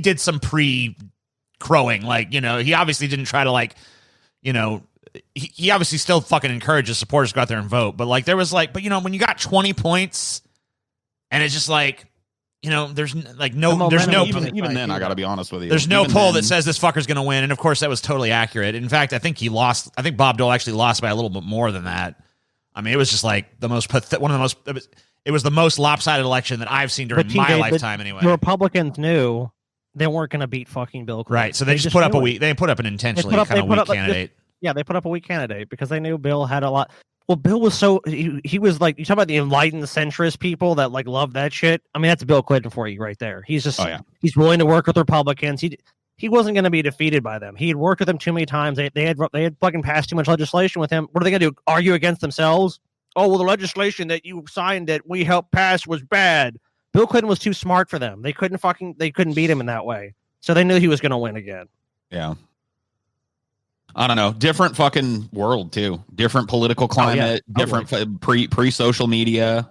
did some pre-crowing, like, you know, he obviously didn't try to like, you know, he obviously still fucking encouraged his supporters to go out there and vote, but like there was like, but you know, when you got 20 points, and it's just like, you know, there's like no, there's no, even then, I got to be honest with you. there's no Even poll then- that says this fucker's going to win, and of course that was totally accurate. In fact, I think he lost. I think Bob Dole actually lost by a little bit more than that. I mean, it was just like the most one of the most. It was the most lopsided election that I've seen during But my TJ, lifetime, anyway. The Republicans knew they weren't going to beat fucking Bill Clinton. Right, so they just put up a weak. They put up an intentionally kind of weak candidate. Yeah, they put up a weak candidate because they knew Bill had a lot. Well, Bill was so he was like, you talk about the enlightened centrist people that like love that shit. I mean, that's Bill Clinton for you right there. He's just he's willing to work with Republicans. He wasn't going to be defeated by them. He had worked with them too many times. They had fucking passed too much legislation with him. What are they going to do? Argue against themselves? Oh, well, the legislation that you signed that we helped pass was bad. Bill Clinton was too smart for them. They couldn't beat him in that way. So they knew he was going to win again. Yeah. I don't know. Different fucking world too. Different political climate. Different pre social media.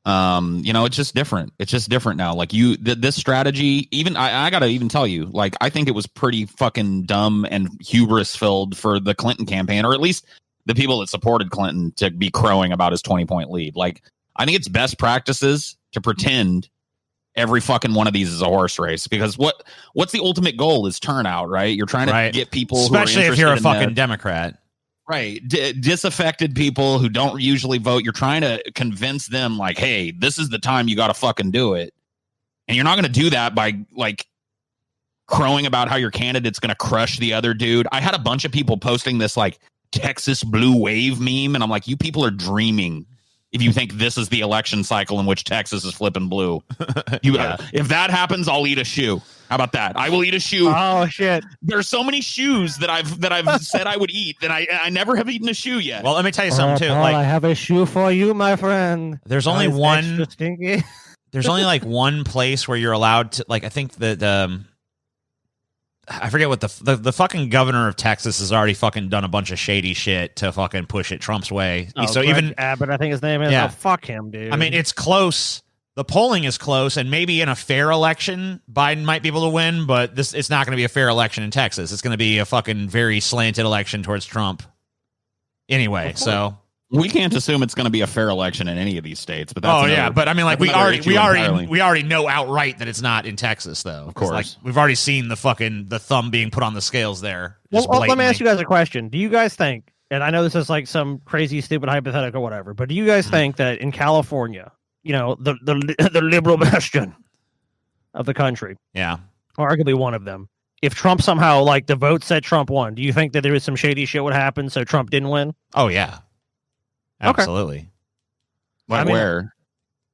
You know, it's just different. It's just different now. Like this strategy. Even I gotta even tell you. Like I think it was pretty fucking dumb and hubris filled for the Clinton campaign, or at least the people that supported Clinton, to be crowing about his 20-point lead. Like I think it's best practices to pretend every fucking one of these is a horse race, because what's the ultimate goal is turnout, right? You're trying to get people, especially who are if you're a in fucking Democrat, right? Disaffected people who don't usually vote. You're trying to convince them, like, hey, this is the time you got to fucking do it, and you're not going to do that by like crowing about how your candidate's going to crush the other dude. I had a bunch of people posting this like Texas blue wave meme, and I'm like, you people are dreaming if you think this is the election cycle in which Texas is flipping blue. If that happens, I'll eat a shoe. How about that? I will eat a shoe. Oh shit! There's so many shoes that I've said I would eat that I never have eaten a shoe yet. Well, let me tell you something too. Paul, Like, I have a shoe for you, my friend. There's only It's one. extra stinky. There's only like one place where you're allowed to. Like, I think that I forget what the fucking governor of Texas has already fucking done a bunch of shady shit to fucking push it Trump's way. So Greg even Abbott, I think his name is. Yeah. Oh, fuck him, dude. I mean, it's close. The polling is close, and maybe in a fair election, Biden might be able to win, but it's not going to be a fair election in Texas. It's going to be a fucking very slanted election towards Trump. Anyway, so we can't assume it's going to be a fair election in any of these states. But that's but I mean, like we already know outright that it's not in Texas, though. Of course, like we've already seen the thumb being put on the scales there. Well, let me ask you guys a question. Do you guys think, and I know this is like some crazy, stupid hypothetical, or whatever, but do you guys think that in California, you know, the liberal bastion of the country, arguably one of them, if Trump somehow, like the vote said Trump won, do you think that there was some shady shit would happen so Trump didn't win? Oh yeah, absolutely. Okay. Like, where?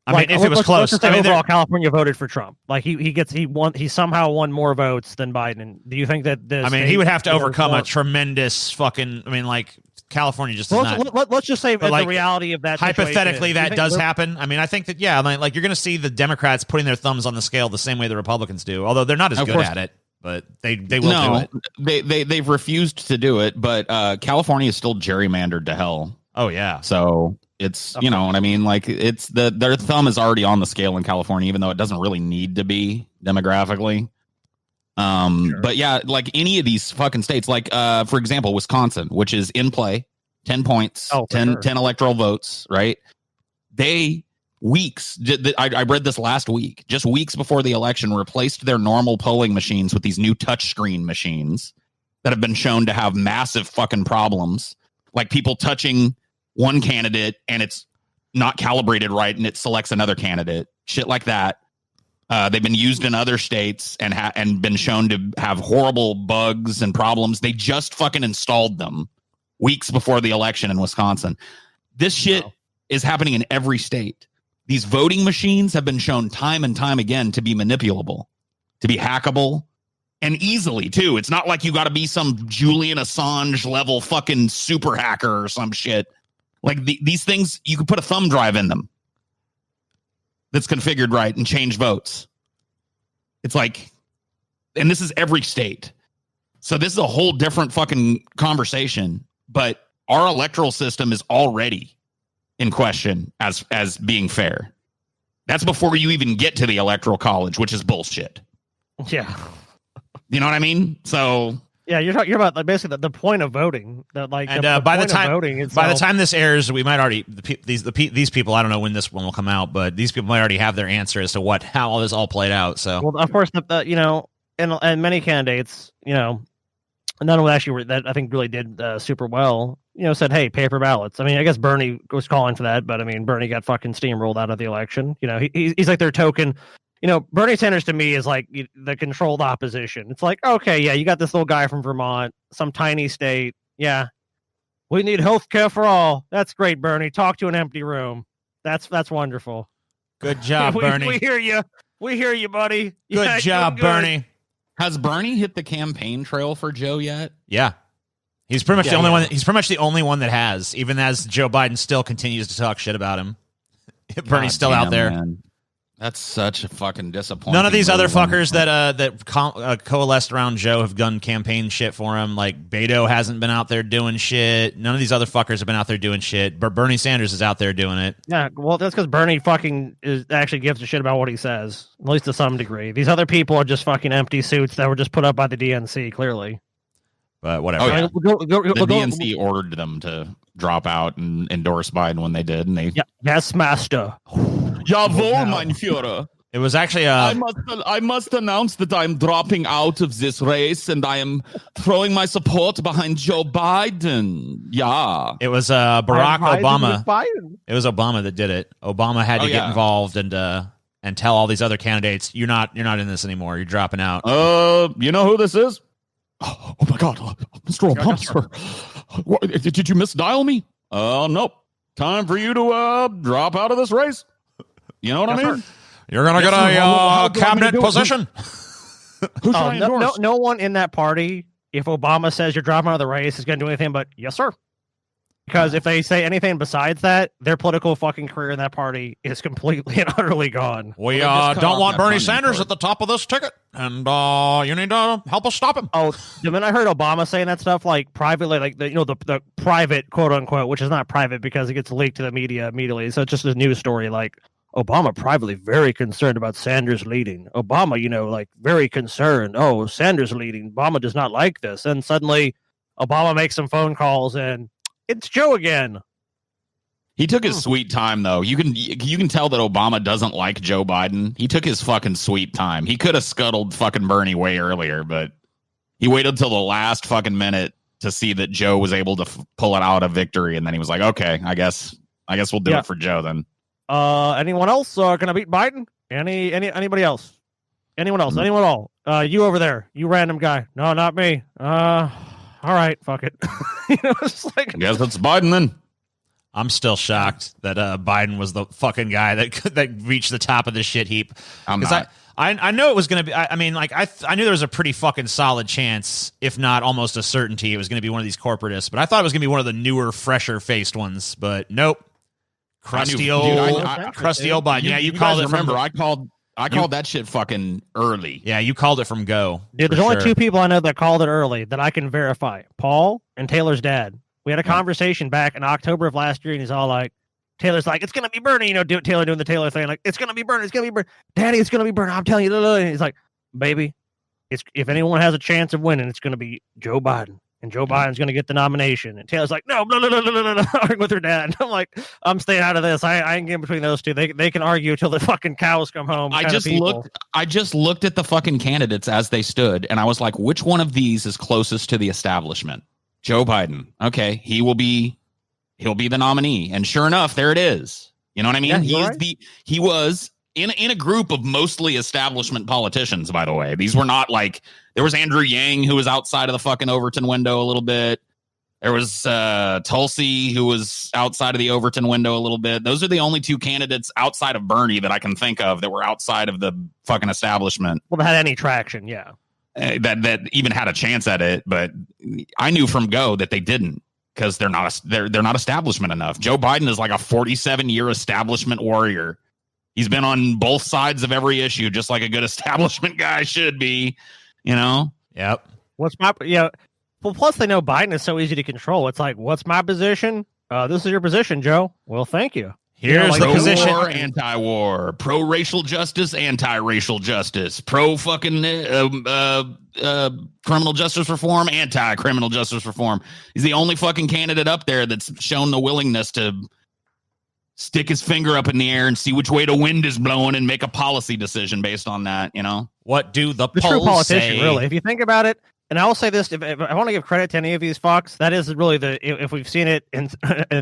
I mean, if it was close, I mean, overall, California voted for Trump. Like he somehow won more votes than Biden. Do you think that? I mean, he would have to overcome a tremendous fucking. I mean, like California just does not. Let's just say that like, the reality of that. Hypothetically, that does happen. I mean, I think that like you're going to see the Democrats putting their thumbs on the scale the same way the Republicans do, although they're not as good at it. But they will do it. They've refused to do it, but California is still gerrymandered to hell. Oh yeah. So it's you know what I mean. Like it's their thumb is already on the scale in California, even though it doesn't really need to be demographically. Sure. But yeah, like any of these fucking states, like for example, Wisconsin, which is in play, 10 points, 10 electoral votes, right? I read this last week, just weeks before the election, replaced their normal polling machines with these new touchscreen machines that have been shown to have massive fucking problems, like people touching one candidate and it's not calibrated right and it selects another candidate, shit like that. They've been used in other states and been shown to have horrible bugs and problems. They just fucking installed them weeks before the election in Wisconsin. This shit is happening in every state. These voting machines have been shown time and time again to be manipulable, to be hackable, and easily too. It's not like you got to be some Julian Assange level fucking super hacker or some shit Like these things, you can put a thumb drive in them that's configured right and change votes. It's like, and this is every state. So this is a whole different fucking conversation. But our electoral system is already in question as being fair. That's before you even get to the electoral college, which is bullshit. Yeah. You know what I mean? So yeah, you're about like basically the point of voting. That like And the by the point of time voting by the itself- time this airs, we might already these people. I don't know when this one will come out, but these people might already have their answer as to how all this all played out. So well, of course, you know, and many candidates, you know, none of actually that I think really did super well. You know, said, hey, paper ballots. I mean, I guess Bernie was calling for that, but I mean, Bernie got fucking steamrolled out of the election. You know, he's like their token. You know, Bernie Sanders to me is like the controlled opposition. It's like, okay, yeah, you got this little guy from Vermont, some tiny state. Yeah, we need health care for all. That's great, Bernie. Talk to an empty room. That's wonderful. good job, Bernie. We hear you. We hear you, buddy. Good Yeah, job, good. Bernie. has Bernie hit the campaign trail for Joe yet? Yeah. He's pretty much Yeah, the only yeah. one. He's pretty much the only one that has, even as Joe Biden still continues to talk shit about him. Bernie's still out there. Man. That's such a fucking disappointment. None of these other fuckers that coalesced around Joe have done campaign shit for him. Like Beto hasn't been out there doing shit. None of these other fuckers have been out there doing shit. But Bernie Sanders is out there doing it. Yeah, well, that's because Bernie actually gives a shit about what he says, at least to some degree. These other people are just fucking empty suits that were just put up by the DNC, clearly. But whatever. Oh, yeah. The The DNC ordered them to drop out and endorse Biden when they did, and they Yeah, yes, master. Jawohl, mein Führer. It was actually I must announce that I'm dropping out of this race and I am throwing my support behind Joe Biden. Yeah. It was Barack Obama. Biden. It was Obama that did it. Obama had to get yeah. involved and tell all these other candidates, you're not in this anymore. You're dropping out. You know who this is? Oh my God, Mr. Obama, sir. What, did you misdial me? Nope. Time for you to drop out of this race. You know what I mean? You're gonna get Yes, sir. How a do you want me to cabinet do it? position. Who should Oh, I endorse? no one in that party, if Obama says you're dropping out of the race, is going to do anything but, yes, sir. Because if they say anything besides that, their political fucking career in that party is completely and utterly gone. We Well, they just cut don't off want that Bernie funding Sanders for it. at the top of this ticket, and you need to help us stop him. Oh, the minute I heard Obama saying that stuff, like privately, like the private quote unquote, which is not private because it gets leaked to the media immediately. So it's just a news story. Like Obama privately very concerned about Sanders leading. Obama, like very concerned. Oh, Sanders leading. Obama does not like this. And suddenly, Obama makes some phone calls, and it's Joe again. He took his sweet time, though. You can tell that Obama doesn't like Joe Biden. He took his fucking sweet time. He could have scuttled fucking Bernie way earlier, but he waited till the last fucking minute to see that Joe was able to pull it out a victory, and then he was like, "Okay, I guess we'll do Yeah. it for Joe then." Anyone else gonna beat Biden? Anybody else? Anyone else? Anyone at all? You over there? You random guy? No, not me. All right, fuck it. It's like I guess it's Biden then. I'm still shocked that Biden was the fucking guy that reached the top of the shit heap. I'm Because not. I know it was going to be. I knew there was a pretty fucking solid chance, if not almost a certainty, it was going to be one of these corporatists. But I thought it was going to be one of the newer, fresher faced ones. But nope, crusty old Biden. Yeah, you called guys it. Remember, From, I called that shit fucking early. yeah, you called it from go. Dude, there's for only sure. two people I know that called it early that I can verify. Paul and Taylor's dad. We had a conversation back in October of last year, and he's all like, Taylor's like, it's going to be Bernie. Taylor doing the Taylor thing. Like, it's going to be Bernie. It's going to be Bernie. Daddy, it's going to be Bernie. I'm telling you. And he's like, baby, if anyone has a chance of winning, it's going to be Joe Biden. And Joe Biden's going to get the nomination. And Taylor's like, no, arguing with her dad. I'm like, I'm staying out of this. I ain't getting between those two. They can argue till the fucking cows come home. I just looked at the fucking candidates as they stood, and I was like, which one of these is closest to the establishment? Joe Biden. Okay, he'll be the nominee. And sure enough, there it is. You know what I mean? Yeah, He was in a group of mostly establishment politicians, by the way. These were not like, there was Andrew Yang, who was outside of the fucking Overton window a little bit. There was Tulsi, who was outside of the Overton window a little bit. Those are the only two candidates outside of Bernie that I can think of that were outside of the fucking establishment. Well, that had any traction, yeah. That even had a chance at it, but I knew from go that they didn't. because they're not establishment enough. Joe Biden is like a 47-year establishment warrior. He's been on both sides of every issue, just like a good establishment guy should be. You know. Yep. Well, plus they know Biden is so easy to control. It's like, what's my position? This is your position, Joe. Well, thank you. Here's the position. Pro-war, anti-war, pro-racial justice, anti-racial justice, pro-fucking criminal justice reform, anti-criminal justice reform. He's the only fucking candidate up there that's shown the willingness to stick his finger up in the air and see which way the wind is blowing and make a policy decision based on that, you know? What do the true polls politician, say? really. If you think about it, and I will say this, if I want to give credit to any of these fucks, that is really if we've seen it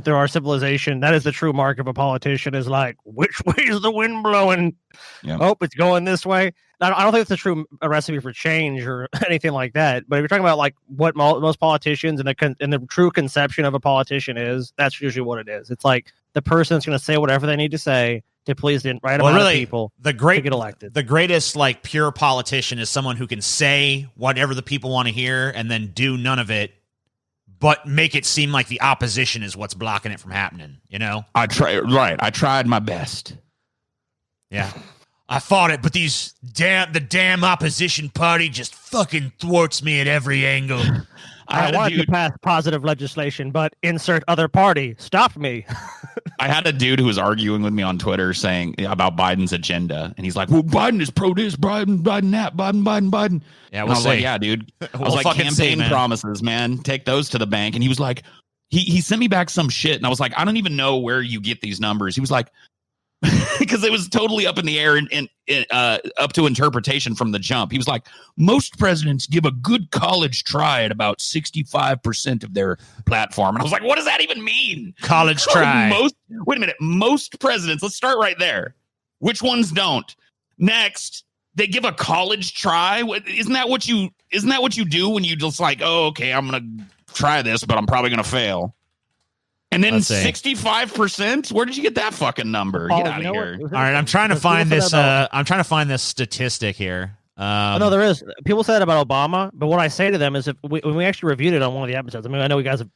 through our civilization, that is the true mark of a politician, is like, which way is the wind blowing? Yep. Oh, it's going this way. I don't think it's a true recipe for change or anything like that. But if you're talking about like what most politicians and the true conception of a politician is, that's usually what it is. It's like the person's going to say whatever they need to say to please the right amount of people to get elected. The greatest like pure politician is someone who can say whatever the people want to hear and then do none of it, but make it seem like the opposition is what's blocking it from happening. You know, I tried my best. Yeah. I fought it, but the damn opposition party just fucking thwarts me at every angle. I wanted to pass positive legislation, but insert other party stopped me. I had a dude who was arguing with me on Twitter saying about Biden's agenda, and he's like, "Well, Biden is pro this, Biden that, Biden." Yeah, I was like, "Yeah, dude." I was like, "Campaign promises, man. Take those to the bank." And he was like, he sent me back some shit, and I was like, "I don't even know where you get these numbers." He was like, because it was totally up in the air and up to interpretation from the jump. He was like, most presidents give a good college try at about 65% of their platform. And I was like, what does that even mean? College try. Wait a minute. Most presidents, let's start right there. Which ones don't? Next, they give a college try. Isn't that what you do when you just like, oh, okay, I'm going to try this, but I'm probably going to fail. And then 65%? Where did you get that fucking number? Get out of here. All right, I'm trying to find this. I'm trying to find this statistic here. No, there is. People said about Obama, but what I say to them is, when we actually reviewed it on one of the episodes, I mean, I know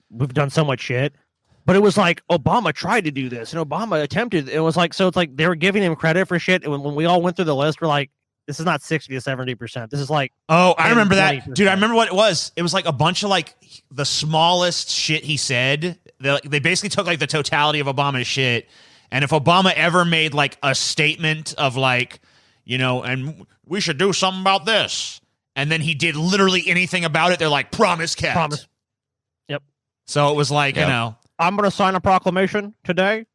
we've done so much shit, but it was like Obama tried to do this and Obama attempted. It was like, so it's like they were giving him credit for shit. And when we all went through the list, we're like, this is not 60 to 70%. This is like, oh, I remember that, dude. I remember what it was. It was like a bunch of like the smallest shit he said. They basically took like the totality of Obama's shit, and if Obama ever made like a statement of like, you know, and we should do something about this, and then he did literally anything about it, they're like, promise kept. Promise. Yep. So it was like, you know, I'm going to sign a proclamation today,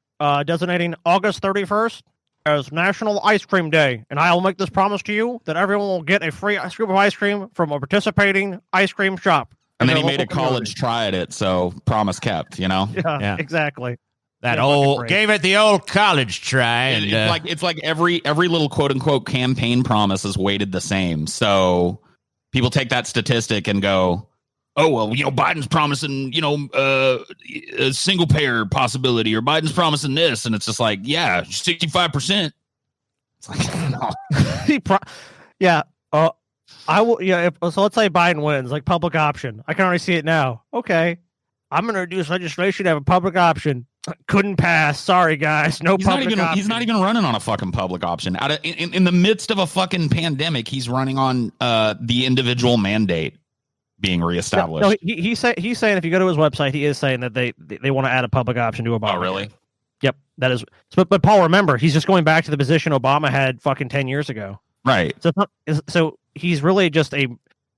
designating August 31st as National Ice Cream Day, and I will make this promise to you that everyone will get a free scoop of ice cream from a participating ice cream shop. And then he made a college try at it, so promise kept, you know? Yeah. Exactly. That gave it the old college try. And it's like every little quote unquote campaign promise is weighted the same. So people take that statistic and go, oh, well, you know, Biden's promising, you know, a single payer possibility, or Biden's promising this. And it's just like, yeah, 65%. It's like, no. Yeah. I will. Yeah. So let's say Biden wins, like public option. I can already see it now. Okay. I'm going to introduce legislation to have a public option. Couldn't pass. Sorry, guys. No public option. He's not even running on a fucking public option. In the midst of a fucking pandemic, he's running on the individual mandate being reestablished. No, he's saying if you go to his website, he is saying that they want to add a public option to Obama. Oh, really? Yep. That is. But Paul, remember, he's just going back to the position Obama had fucking 10 years ago. Right. So he's really just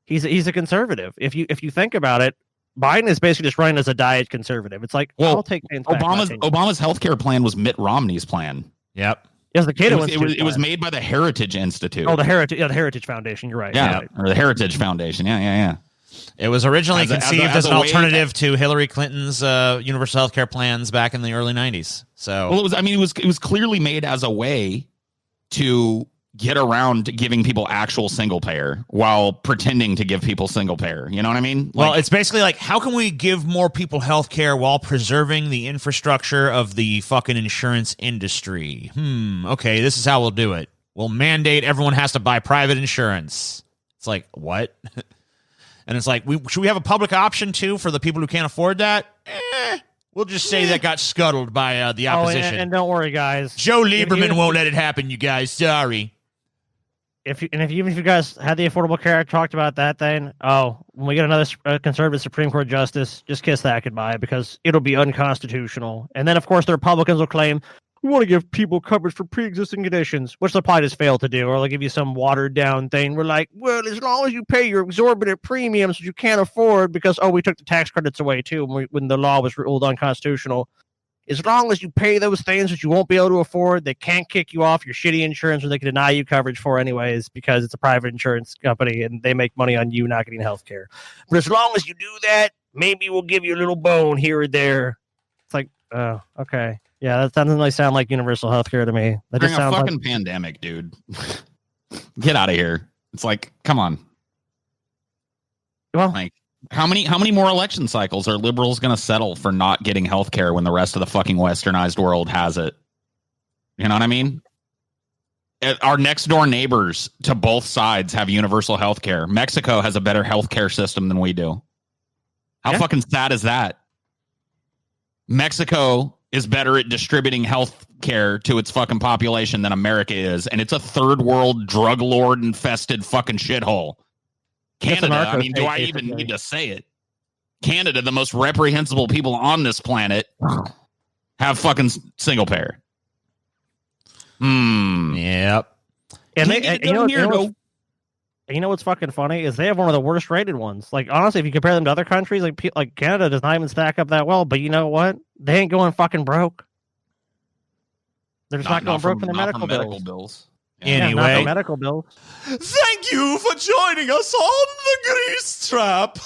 he's a conservative. If you think about it, Biden is basically just running as a diet conservative. It's like, well, I'll take Obama's healthcare plan was Mitt Romney's plan. Yep. Yes, the kid it was made by the Heritage Institute. Oh, the Heritage Foundation. You're right. Yeah, right. Or the Heritage Foundation. Yeah. It was originally conceived as an alternative to Hillary Clinton's universal health care plans back in the early 90s. So, well, it was clearly made as a way to get around giving people actual single payer while pretending to give people single payer. You know what I mean? Well, it's basically like, how can we give more people health care while preserving the infrastructure of the fucking insurance industry? Okay, this is how we'll do it. We'll mandate everyone has to buy private insurance. It's like, what? And it's like, should we have a public option too for the people who can't afford that? We'll just say that got scuttled by the opposition. And don't worry, guys. Joe Lieberman won't let it happen, you guys. Sorry. Even if you guys had the Affordable Care Act, talked about that thing, when we get another conservative Supreme Court justice, just kiss that goodbye because it'll be unconstitutional. And then, of course, the Republicans will claim, we want to give people coverage for pre-existing conditions, which they'll probably just fail to do, or they'll give you some watered-down thing. We're like, well, as long as you pay your exorbitant premiums that you can't afford because, we took the tax credits away, too, when the law was ruled unconstitutional. As long as you pay those things that you won't be able to afford, they can't kick you off your shitty insurance, or they can deny you coverage for anyways because it's a private insurance company and they make money on you not getting health care. But as long as you do that, maybe we'll give you a little bone here or there. It's like, oh, okay. Yeah, that doesn't really sound like universal health care to me. That During just sounds a fucking like pandemic, dude. Get out of here. It's like, come on. Well, like, how many more election cycles are liberals going to settle for not getting health care when the rest of the fucking westernized world has it? You know what I mean? Our next door neighbors to both sides have universal health care. Mexico has a better health care system than we do. How fucking sad is that? Mexico is better at distributing health care to its fucking population than America is, and it's a third world drug lord infested fucking shithole. Canada, I mean, do I even need to say it? Canada, the most reprehensible people on this planet, have fucking single payer. Yep. And you know what's fucking funny is they have one of the worst rated ones. Like, honestly, if you compare them to other countries, like Canada does not even stack up that well. But you know what? They ain't going fucking broke. They're just not going broke from their medical bills. Anyway, not the medical bills. Thank you for joining us on the Grease Trap.